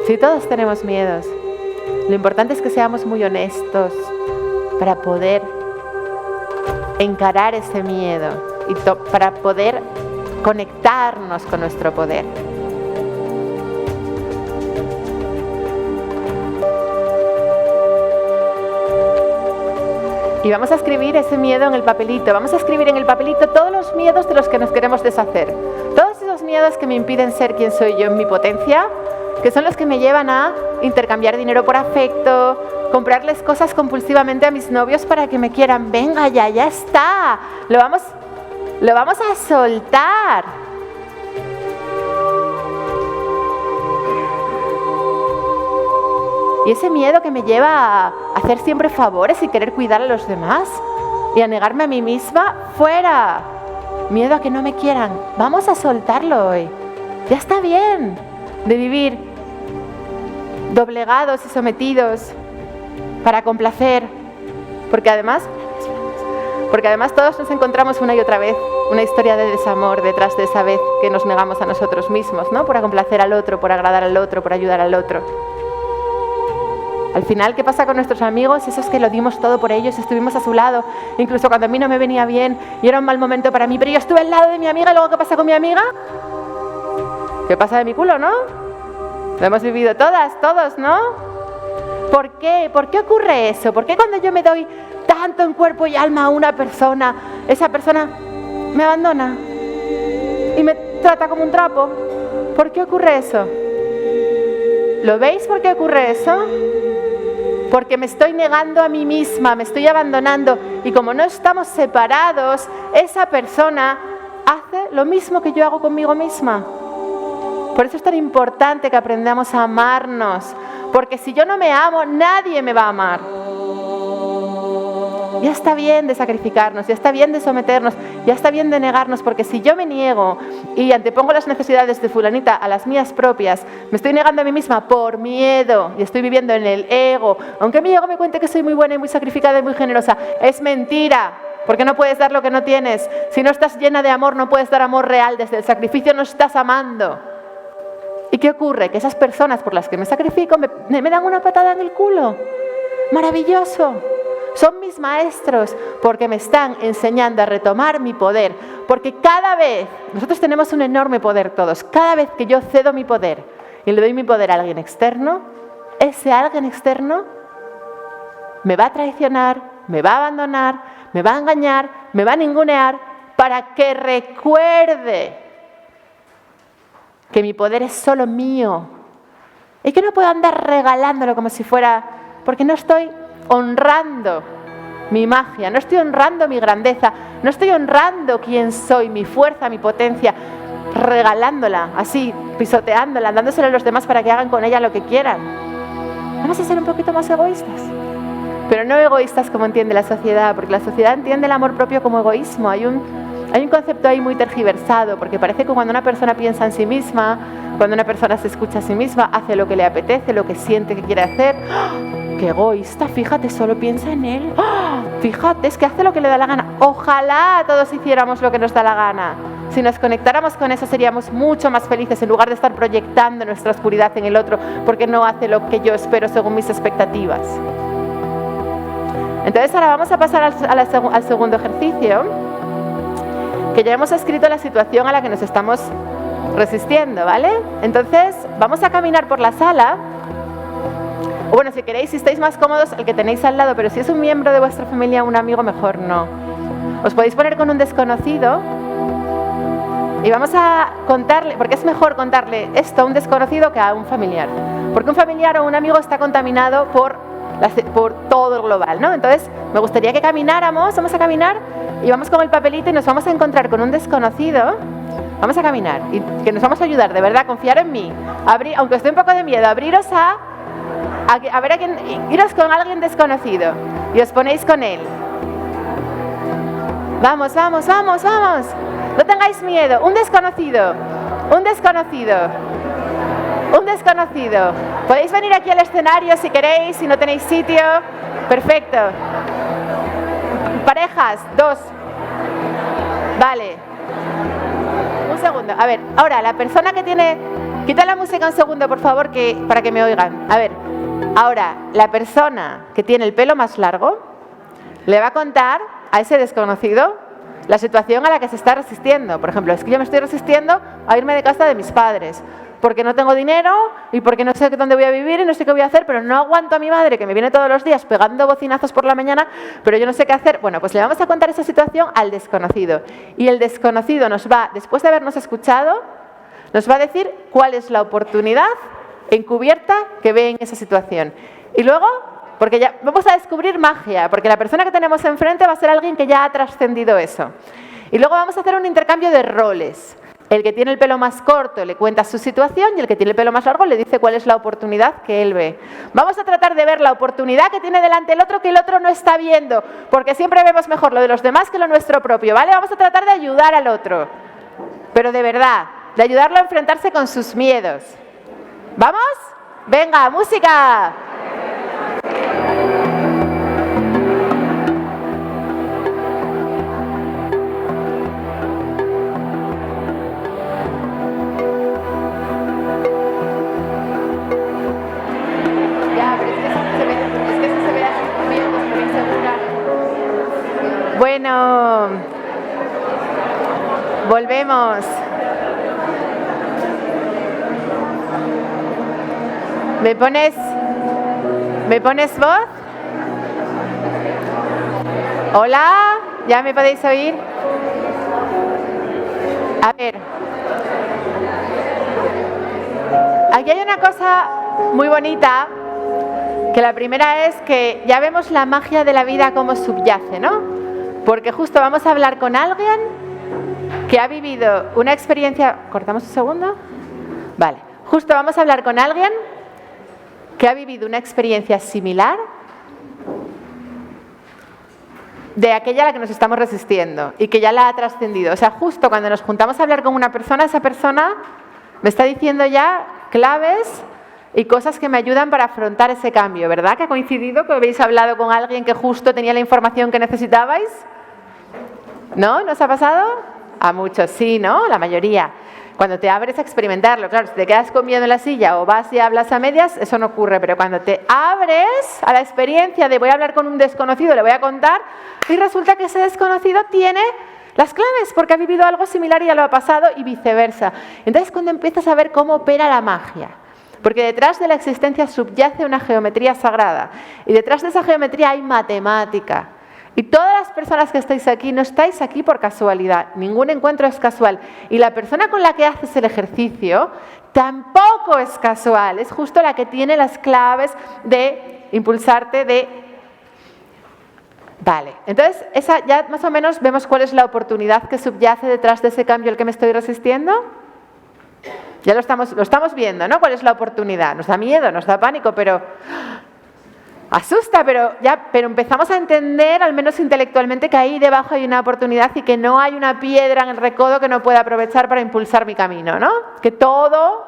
Sí, todos tenemos miedos. Lo importante es que seamos muy honestos para poder encarar ese miedo y para poder conectarnos con nuestro poder. Y vamos a escribir ese miedo en el papelito. Vamos a escribir en el papelito todos los miedos de los que nos queremos deshacer. Todos esos miedos que me impiden ser quien soy yo en mi potencia, que son los que me llevan a intercambiar dinero por afecto, comprarles cosas compulsivamente a mis novios para que me quieran. Venga, ya está. Lo vamos a soltar. Y ese miedo que me lleva a hacer siempre favores y querer cuidar a los demás y a negarme a mí misma, fuera. Miedo a que no me quieran. Vamos a soltarlo hoy. Ya está bien de vivir doblegados y sometidos para complacer. Porque además todos nos encontramos una y otra vez una historia de desamor detrás de esa vez que nos negamos a nosotros mismos, ¿no? Por complacer al otro, por agradar al otro, por ayudar al otro. Al final, ¿qué pasa con nuestros amigos? Esos que lo dimos todo por ellos, estuvimos a su lado, incluso cuando a mí no me venía bien y era un mal momento para mí, pero yo estuve al lado de mi amiga y luego ¿qué pasa con mi amiga? ¿Qué pasa de mi culo, no? Lo hemos vivido todas, todos, ¿no? ¿Por qué? ¿Por qué ocurre eso? ¿Por qué cuando yo me doy tanto en cuerpo y alma a una persona, esa persona me abandona y me trata como un trapo? ¿Por qué ocurre eso? ¿Lo veis por qué ocurre eso? Porque me estoy negando a mí misma, me estoy abandonando y como no estamos separados, esa persona hace lo mismo que yo hago conmigo misma. Por eso es tan importante que aprendamos a amarnos, porque si yo no me amo, nadie me va a amar. Ya está bien de sacrificarnos, ya está bien de someternos, ya está bien de negarnos, porque si yo me niego y antepongo las necesidades de fulanita a las mías propias, me estoy negando a mí misma por miedo y estoy viviendo en el ego. Aunque mi ego me cuente que soy muy buena y muy sacrificada y muy generosa, es mentira, porque no puedes dar lo que no tienes. Si no estás llena de amor, no puedes dar amor real. Desde el sacrificio no estás amando. ¿Y qué ocurre? Que esas personas por las que me sacrifico me dan una patada en el culo. Maravilloso. Son mis maestros porque me están enseñando a retomar mi poder. Porque cada vez, nosotros tenemos un enorme poder todos, cada vez que yo cedo mi poder y le doy mi poder a alguien externo, ese alguien externo me va a traicionar, me va a abandonar, me va a engañar, me va a ningunear para que recuerde que mi poder es solo mío y que no puedo andar regalándolo como si fuera, porque no estoy honrando mi magia, no estoy honrando mi grandeza, no estoy honrando quién soy, mi fuerza, mi potencia, regalándola, así, pisoteándola, dándosela a los demás para que hagan con ella lo que quieran. Vamos a ser un poquito más egoístas, pero no egoístas como entiende la sociedad, porque la sociedad entiende el amor propio como egoísmo. Hay un concepto ahí muy tergiversado, porque parece que cuando una persona piensa en sí misma, cuando una persona se escucha a sí misma, hace lo que le apetece, lo que siente que quiere hacer. ¡Oh, qué egoísta! Fíjate, solo piensa en él. ¡Oh, fíjate, es que hace lo que le da la gana! Ojalá todos hiciéramos lo que nos da la gana. Si nos conectáramos con eso seríamos mucho más felices en lugar de estar proyectando nuestra oscuridad en el otro porque no hace lo que yo espero según mis expectativas. Entonces ahora vamos a pasar al segundo ejercicio, que ya hemos escrito la situación a la que nos estamos resistiendo, ¿vale? Entonces vamos a caminar por la sala. O bueno, si queréis, si estáis más cómodos, el que tenéis al lado, pero si es un miembro de vuestra familia, un amigo, mejor no. Os podéis poner con un desconocido y vamos a contarle, porque es mejor contarle esto a un desconocido que a un familiar, porque un familiar o un amigo está contaminado por todo el global, ¿no? Entonces me gustaría que camináramos, vamos a caminar y vamos con el papelito y nos vamos a encontrar con un desconocido. Vamos a caminar y que nos vamos a ayudar, de verdad, confiar en mí. Aunque os dé un poco de miedo, abriros a ver a quién, iros con alguien desconocido y os ponéis con él. Vamos, vamos, vamos, vamos. No tengáis miedo. Un desconocido. Un desconocido. Un desconocido. Podéis venir aquí al escenario si queréis, si no tenéis sitio. Perfecto. Parejas, 2. Vale. Un segundo. A ver, ahora la persona que tiene... Quita la música un segundo, por favor, para que me oigan. A ver, ahora la persona que tiene el pelo más largo le va a contar a ese desconocido la situación a la que se está resistiendo. Por ejemplo, es que yo me estoy resistiendo a irme de casa de mis padres porque no tengo dinero y porque no sé dónde voy a vivir y no sé qué voy a hacer, pero no aguanto a mi madre que me viene todos los días pegando bocinazos por la mañana, pero yo no sé qué hacer. Bueno, pues le vamos a contar esa situación al desconocido y el desconocido nos va, después de habernos escuchado, nos va a decir cuál es la oportunidad encubierta que ve en esa situación. Y luego, porque ya vamos a descubrir magia, porque la persona que tenemos enfrente va a ser alguien que ya ha trascendido eso. Y luego vamos a hacer un intercambio de roles. El que tiene el pelo más corto le cuenta su situación y el que tiene el pelo más largo le dice cuál es la oportunidad que él ve. Vamos a tratar de ver la oportunidad que tiene delante el otro que el otro no está viendo, porque siempre vemos mejor lo de los demás que lo nuestro propio, ¿vale? Vamos a tratar de ayudar al otro, pero de verdad, de ayudarlo a enfrentarse con sus miedos. ¿Vamos? ¡Venga, música! Ya, pero es que se Volvemos. ¿Me pones voz? Hola, ¿ya me podéis oír? A ver. Aquí hay una cosa muy bonita, que la primera es que ya vemos la magia de la vida como subyace, ¿no? Porque justo vamos a hablar con alguien que ha vivido una experiencia... ¿Cortamos un segundo? Vale. Justo vamos a hablar con alguien que ha vivido una experiencia similar de aquella a la que nos estamos resistiendo y que ya la ha trascendido. O sea, justo cuando nos juntamos a hablar con una persona, esa persona me está diciendo ya claves y cosas que me ayudan para afrontar ese cambio, ¿verdad? ¿Que ha coincidido? ¿Que habéis hablado con alguien que justo tenía la información que necesitabais? ¿No? ¿Nos ha pasado? A muchos sí, ¿no? La mayoría. Cuando te abres a experimentarlo, claro, si te quedas con miedo en la silla o vas y hablas a medias, eso no ocurre, pero cuando te abres a la experiencia de voy a hablar con un desconocido, le voy a contar, y resulta que ese desconocido tiene las claves porque ha vivido algo similar y ya lo ha pasado y viceversa. Entonces cuando empiezas a ver cómo opera la magia, porque detrás de la existencia subyace una geometría sagrada y detrás de esa geometría hay matemática. Y todas las personas que estáis aquí no estáis aquí por casualidad, ningún encuentro es casual. Y la persona con la que haces el ejercicio tampoco es casual, es justo la que tiene las claves de impulsarte, de... Vale, entonces esa ya más o menos vemos cuál es la oportunidad que subyace detrás de ese cambio al que me estoy resistiendo. Ya lo estamos viendo, ¿no? ¿Cuál es la oportunidad? Nos da miedo, nos da pánico, pero... asusta, pero empezamos a entender, al menos intelectualmente, que ahí debajo hay una oportunidad y que no hay una piedra en el recodo que no pueda aprovechar para impulsar mi camino, ¿no? Que todos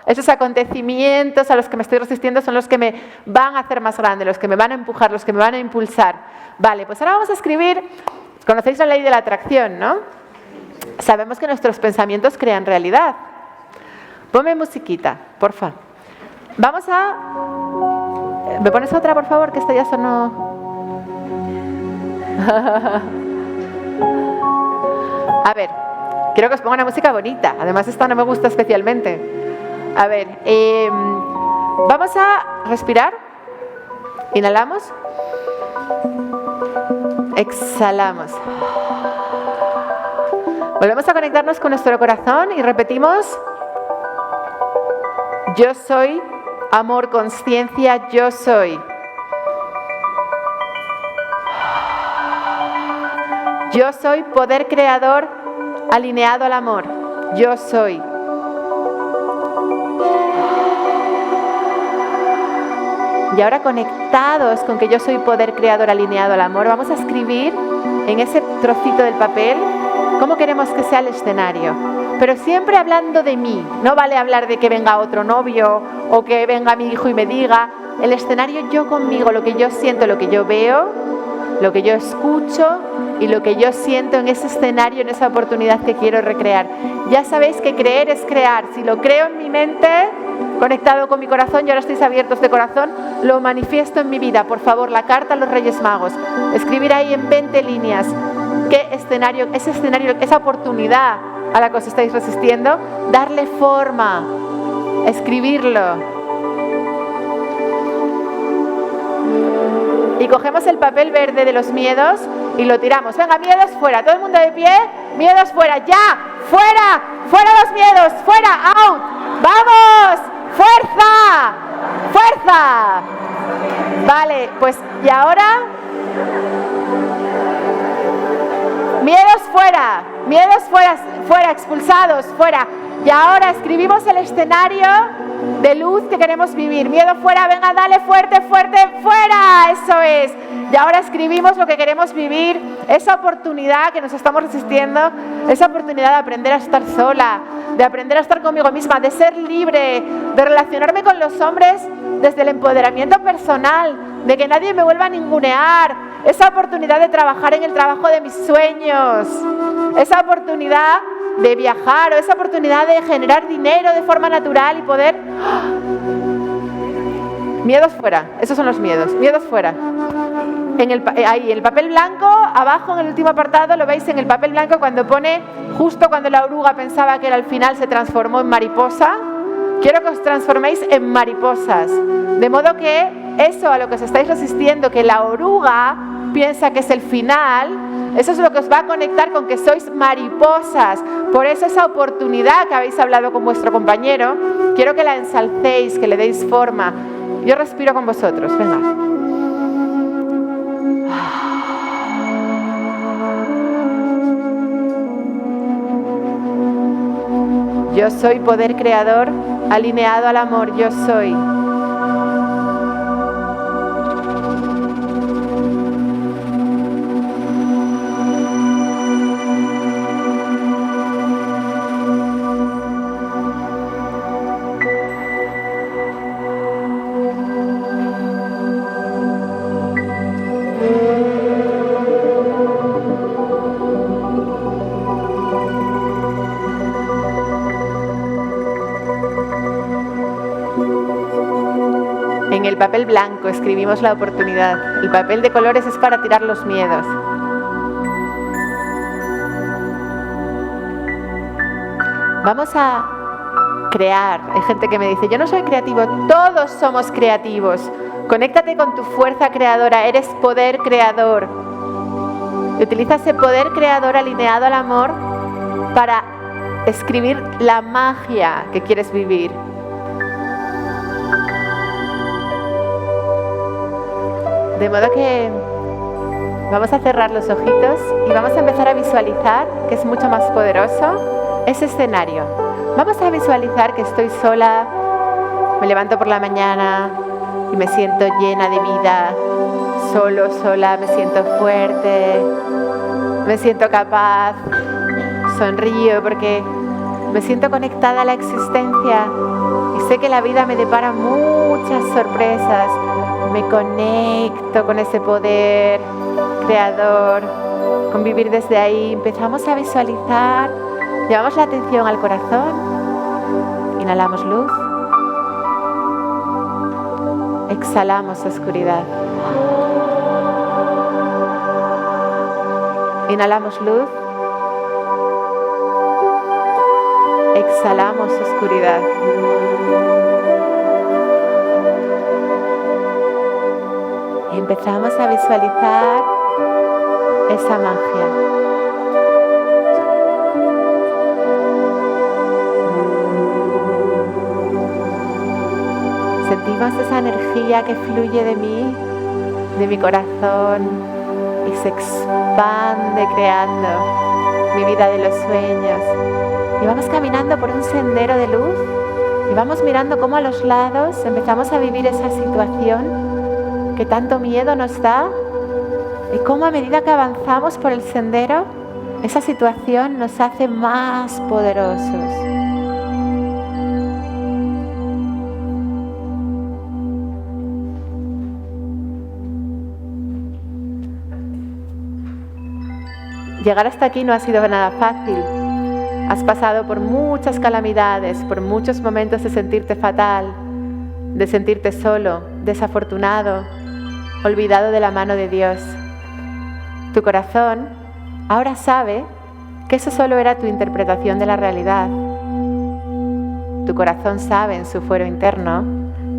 esos acontecimientos a los que me estoy resistiendo son los que me van a hacer más grande, los que me van a empujar, los que me van a impulsar. Vale, pues ahora vamos a escribir, conocéis la ley de la atracción, ¿no? Sabemos que nuestros pensamientos crean realidad. Ponme musiquita, porfa. Vamos a... ¿Me pones otra, por favor? Que esta ya sonó... A ver, quiero que os ponga una música bonita. Además, esta no me gusta especialmente. A ver, vamos a respirar. Inhalamos. Exhalamos. Volvemos a conectarnos con nuestro corazón y repetimos: yo soy amor, conciencia, yo soy. Yo soy poder creador alineado al amor. Yo soy. Y ahora, conectados con que yo soy poder creador alineado al amor, vamos a escribir en ese trocito del papel cómo queremos que sea el escenario. Pero siempre hablando de mí. No vale hablar de que venga otro novio o que venga mi hijo y me diga. El escenario yo conmigo, lo que yo siento, lo que yo veo, lo que yo escucho y lo que yo siento en ese escenario, en esa oportunidad que quiero recrear. Ya sabéis que creer es crear. Si lo creo en mi mente, conectado con mi corazón, y ahora estáis abiertos de corazón, lo manifiesto en mi vida. Por favor, la carta a los Reyes Magos. Escribir ahí en 20 líneas qué escenario, esa oportunidad a la que os estáis resistiendo, darle forma, escribirlo. Y cogemos el papel verde de los miedos y lo tiramos. Venga, miedos fuera, todo el mundo de pie, miedos fuera, ya, fuera, fuera los miedos, fuera, out, vamos, fuerza, fuerza. Vale, pues y ahora, miedos fuera, fuera, expulsados, fuera. Y ahora escribimos el escenario de luz que queremos vivir. Miedo fuera, venga, dale fuerte, fuerte, fuera. Eso es. Y ahora escribimos lo que queremos vivir, esa oportunidad que nos estamos resistiendo, esa oportunidad de aprender a estar sola, de aprender a estar conmigo misma, de ser libre, de relacionarme con los hombres desde el empoderamiento personal, de que nadie me vuelva a ningunear, esa oportunidad de trabajar en el trabajo de mis sueños, esa oportunidad de viajar o esa oportunidad de generar dinero de forma natural y poder... Miedos fuera, esos son los miedos fuera. ahí, el papel blanco, abajo en el último apartado, lo veis en el papel blanco cuando pone, justo cuando la oruga pensaba que era al final, se transformó en mariposa. Quiero que os transforméis en mariposas, de modo que eso a lo que os estáis resistiendo, que la oruga piensa que es el final, eso es lo que os va a conectar con que sois mariposas. Por eso esa oportunidad que habéis hablado con vuestro compañero, quiero que la ensalcéis, que le deis forma. Yo respiro con vosotros, venga. Yo soy poder creador alineado al amor, yo soy. En el papel blanco escribimos la oportunidad. El papel de colores es para tirar los miedos. Vamos a crear. Hay gente que me dice, yo no soy creativo. Todos somos creativos. Conéctate con tu fuerza creadora. Eres poder creador. Utiliza ese poder creador alineado al amor para escribir la magia que quieres vivir. De modo que vamos a cerrar los ojitos y vamos a empezar a visualizar, que es mucho más poderoso, ese escenario. Vamos a visualizar que estoy sola, me levanto por la mañana y me siento llena de vida, sola, me siento fuerte, me siento capaz, sonrío porque me siento conectada a la existencia y sé que la vida me depara muchas sorpresas. Me conecto con ese poder creador, con vivir desde ahí. Empezamos a visualizar, llevamos la atención al corazón, inhalamos luz, exhalamos oscuridad. Inhalamos luz, exhalamos oscuridad. Y empezamos a visualizar esa magia. Sentimos esa energía que fluye de mí, de mi corazón, y se expande creando mi vida de los sueños. Y vamos caminando por un sendero de luz y vamos mirando cómo a los lados empezamos a vivir esa situación que tanto miedo nos da, y cómo a medida que avanzamos por el sendero, esa situación nos hace más poderosos. Llegar hasta aquí no ha sido nada fácil. Has pasado por muchas calamidades, por muchos momentos de sentirte fatal, de sentirte solo, desafortunado, olvidado de la mano de Dios. Tu corazón ahora sabe que eso solo era tu interpretación de la realidad. Tu corazón sabe en su fuero interno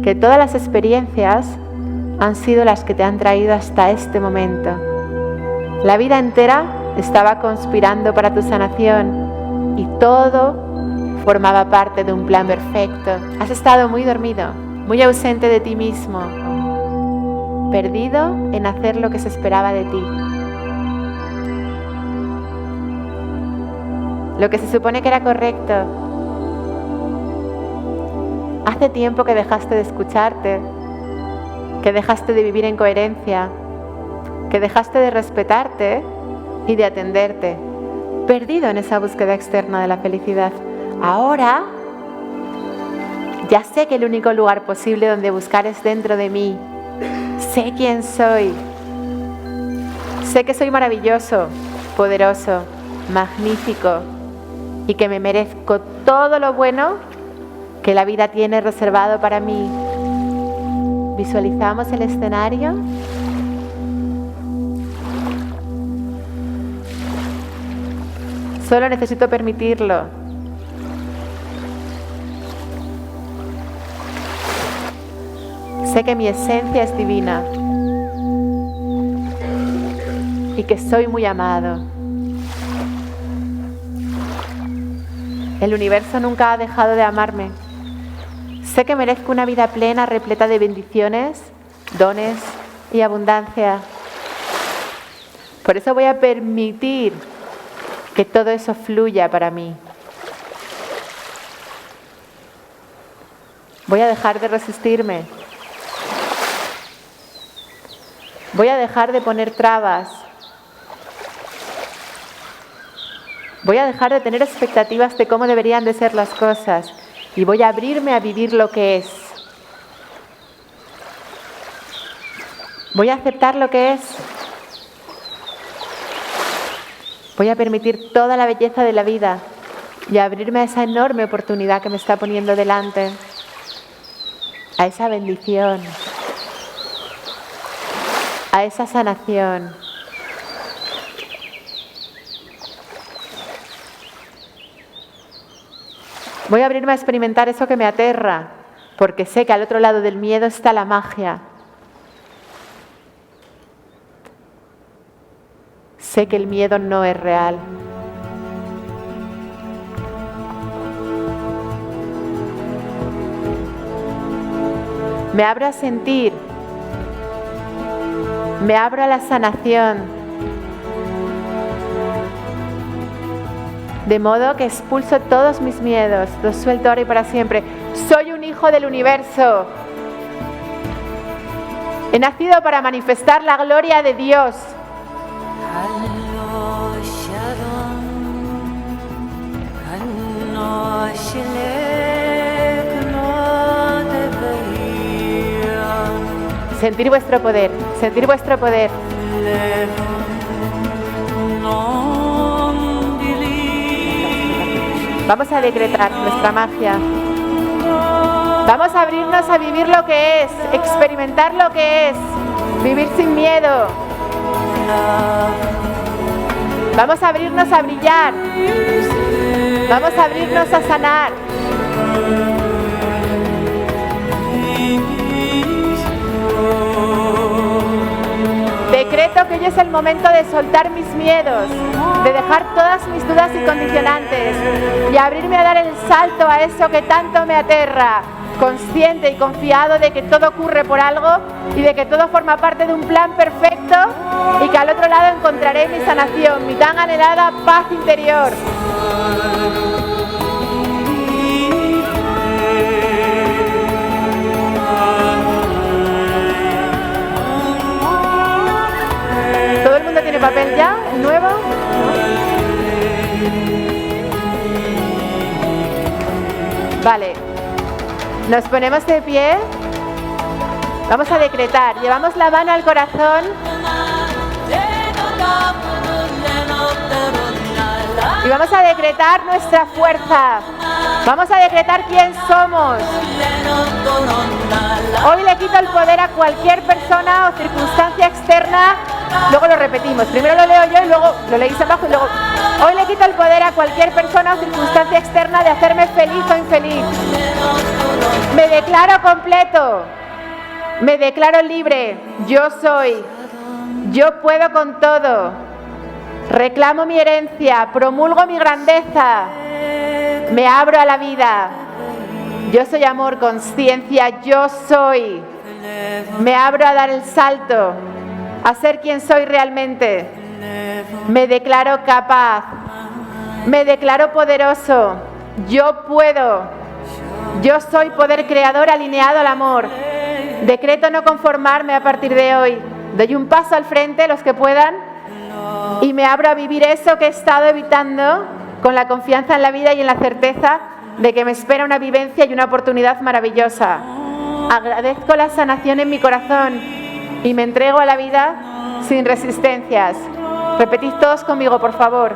que todas las experiencias han sido las que te han traído hasta este momento. La vida entera estaba conspirando para tu sanación y todo formaba parte de un plan perfecto. Has estado muy dormido, muy ausente de ti mismo, perdido en hacer lo que se esperaba de ti. Lo que se supone que era correcto. Hace tiempo que dejaste de escucharte, que dejaste de vivir en coherencia, que dejaste de respetarte y de atenderte, perdido en esa búsqueda externa de la felicidad. Ahora ya sé que el único lugar posible donde buscar es dentro de mí. Sé quién soy. Sé que soy maravilloso, poderoso, magnífico y que me merezco todo lo bueno que la vida tiene reservado para mí. Visualizamos el escenario Solo necesito permitirlo. Sé que mi esencia es divina y que soy muy amado. El universo nunca ha dejado de amarme. Sé que merezco una vida plena, repleta de bendiciones, dones y abundancia. Por eso voy a permitir que todo eso fluya para mí. Voy a dejar de resistirme. Voy a dejar de poner trabas. Voy a dejar de tener expectativas de cómo deberían de ser las cosas y voy a abrirme a vivir lo que es. Voy a aceptar lo que es. Voy a permitir toda la belleza de la vida y a abrirme a esa enorme oportunidad que me está poniendo delante, a esa bendición, a esa sanación. Voy a abrirme a experimentar eso que me aterra, porque sé que al otro lado del miedo está la magia. Sé que el miedo no es real. Me abro a sentir. Me abro a la sanación. De modo que expulso todos mis miedos, los suelto ahora y para siempre. Soy un hijo del universo. He nacido para manifestar la gloria de Dios. Sentir vuestro poder, sentir vuestro poder. Vamos a decretar nuestra magia. Vamos a abrirnos a vivir lo que es, experimentar lo que es, vivir sin miedo. Vamos a abrirnos a brillar. Vamos a abrirnos a sanar. Decreto que hoy es el momento de soltar mis miedos, de dejar todas mis dudas y condicionantes y abrirme a dar el salto a eso que tanto me aterra, consciente y confiado de que todo ocurre por algo y de que todo forma parte de un plan perfecto y que al otro lado encontraré mi sanación, mi tan anhelada paz interior. ¿Todo el mundo tiene papel ya? ¿El nuevo? Vale. Nos ponemos de pie. Vamos a decretar. Llevamos la mano al corazón. Y vamos a decretar nuestra fuerza. Vamos a decretar quién somos. Hoy le quito el poder a cualquier persona o circunstancia externa. Luego lo repetimos. Primero lo leo yo y luego lo leéis abajo y luego... Hoy le quito el poder a cualquier persona o circunstancia externa de hacerme feliz o infeliz. Me declaro completo. Me declaro libre. Yo soy. Yo puedo con todo. Reclamo mi herencia. Promulgo mi grandeza. Me abro a la vida. Yo soy amor, conciencia. Yo soy. Me abro a dar el salto. A ser quien soy realmente. Me declaro capaz. Me declaro poderoso. Yo puedo. Yo soy poder creador alineado al amor. Decreto no conformarme a partir de hoy. Doy un paso al frente, los que puedan, y me abro a vivir eso que he estado evitando con la confianza en la vida y en la certeza de que me espera una vivencia y una oportunidad maravillosa. Agradezco la sanación en mi corazón y me entrego a la vida sin resistencias. Repetid todos conmigo, por favor.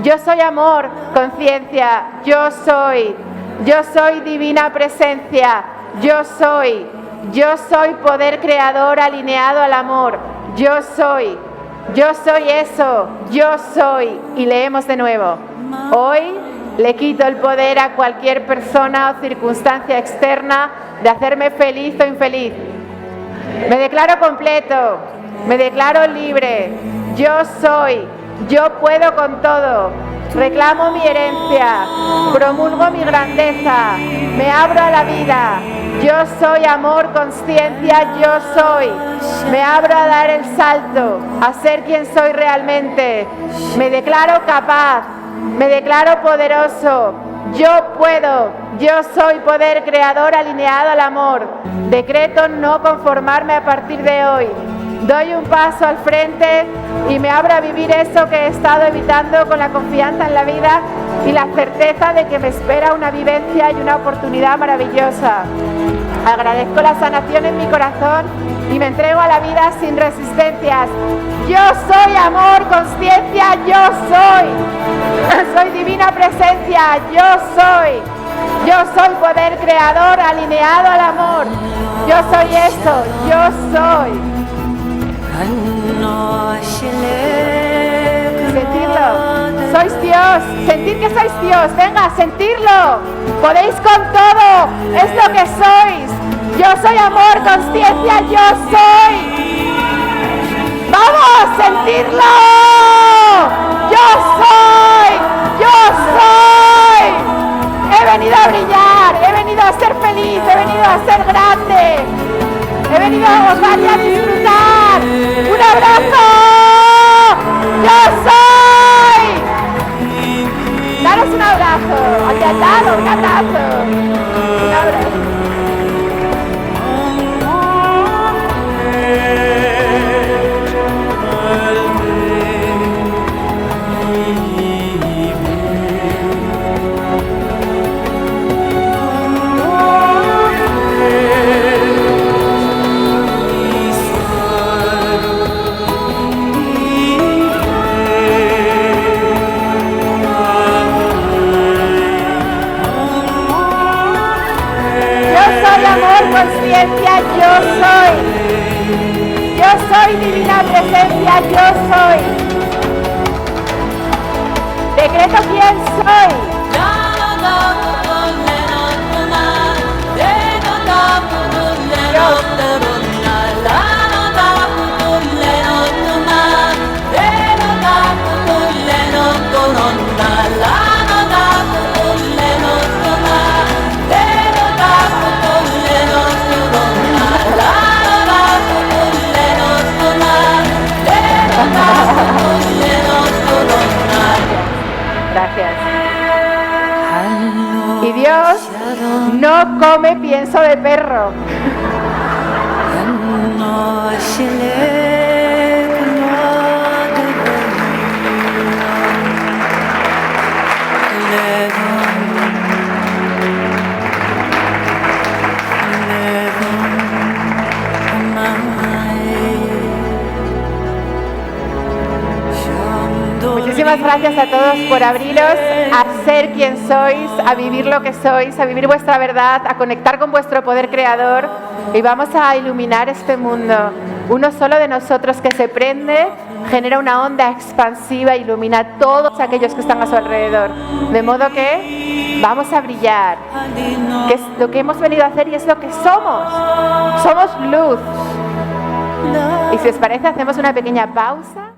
Yo soy amor, conciencia. Yo soy divina presencia. Yo soy poder creador alineado al amor. Yo soy eso. Yo soy. Y leemos de nuevo. Hoy le quito el poder a cualquier persona o circunstancia externa de hacerme feliz o infeliz. Me declaro completo, me declaro libre. Yo soy, yo puedo con todo. Reclamo mi herencia, promulgo mi grandeza, me abro a la vida. Yo soy amor, consciencia, yo soy. Me abro a dar el salto, a ser quien soy realmente. Me declaro capaz, me declaro poderoso. Yo puedo, yo soy poder creador alineado al amor. Decreto no conformarme a partir de hoy. Doy un paso al frente y me abro a vivir eso que he estado evitando con la confianza en la vida y la certeza de que me espera una vivencia y una oportunidad maravillosa. Agradezco la sanación en mi corazón y me entrego a la vida sin resistencias. Yo soy amor, consciencia, yo soy. Soy divina presencia, yo soy. Yo soy poder creador alineado al amor. Yo soy eso, yo soy. Sentirlo, sois Dios, sentir que sois Dios, venga, sentirlo, podéis con todo, es lo que sois. Yo soy amor, consciencia, yo soy. Vamos, sentirlo. Yo soy, yo soy. He venido a brillar, he venido a ser feliz, he venido a ser grande. He venido a gozar y a disfrutar. ¡Un abrazo! ¡Yo soy! Daros un abrazo. Al de al lado, un abrazo. Un abrazo. Conciencia, yo soy. Yo soy divina presencia, yo soy. Decreto quién soy. Gracias. Y Dios no come pienso de perro. Muchísimas gracias a todos por abriros a ser quien sois, a vivir lo que sois, a vivir vuestra verdad, a conectar con vuestro poder creador y vamos a iluminar este mundo. Uno solo de nosotros que se prende genera una onda expansiva e ilumina a todos aquellos que están a su alrededor. De modo que vamos a brillar, que es lo que hemos venido a hacer y es lo que somos. Somos luz. Y si os parece, hacemos una pequeña pausa.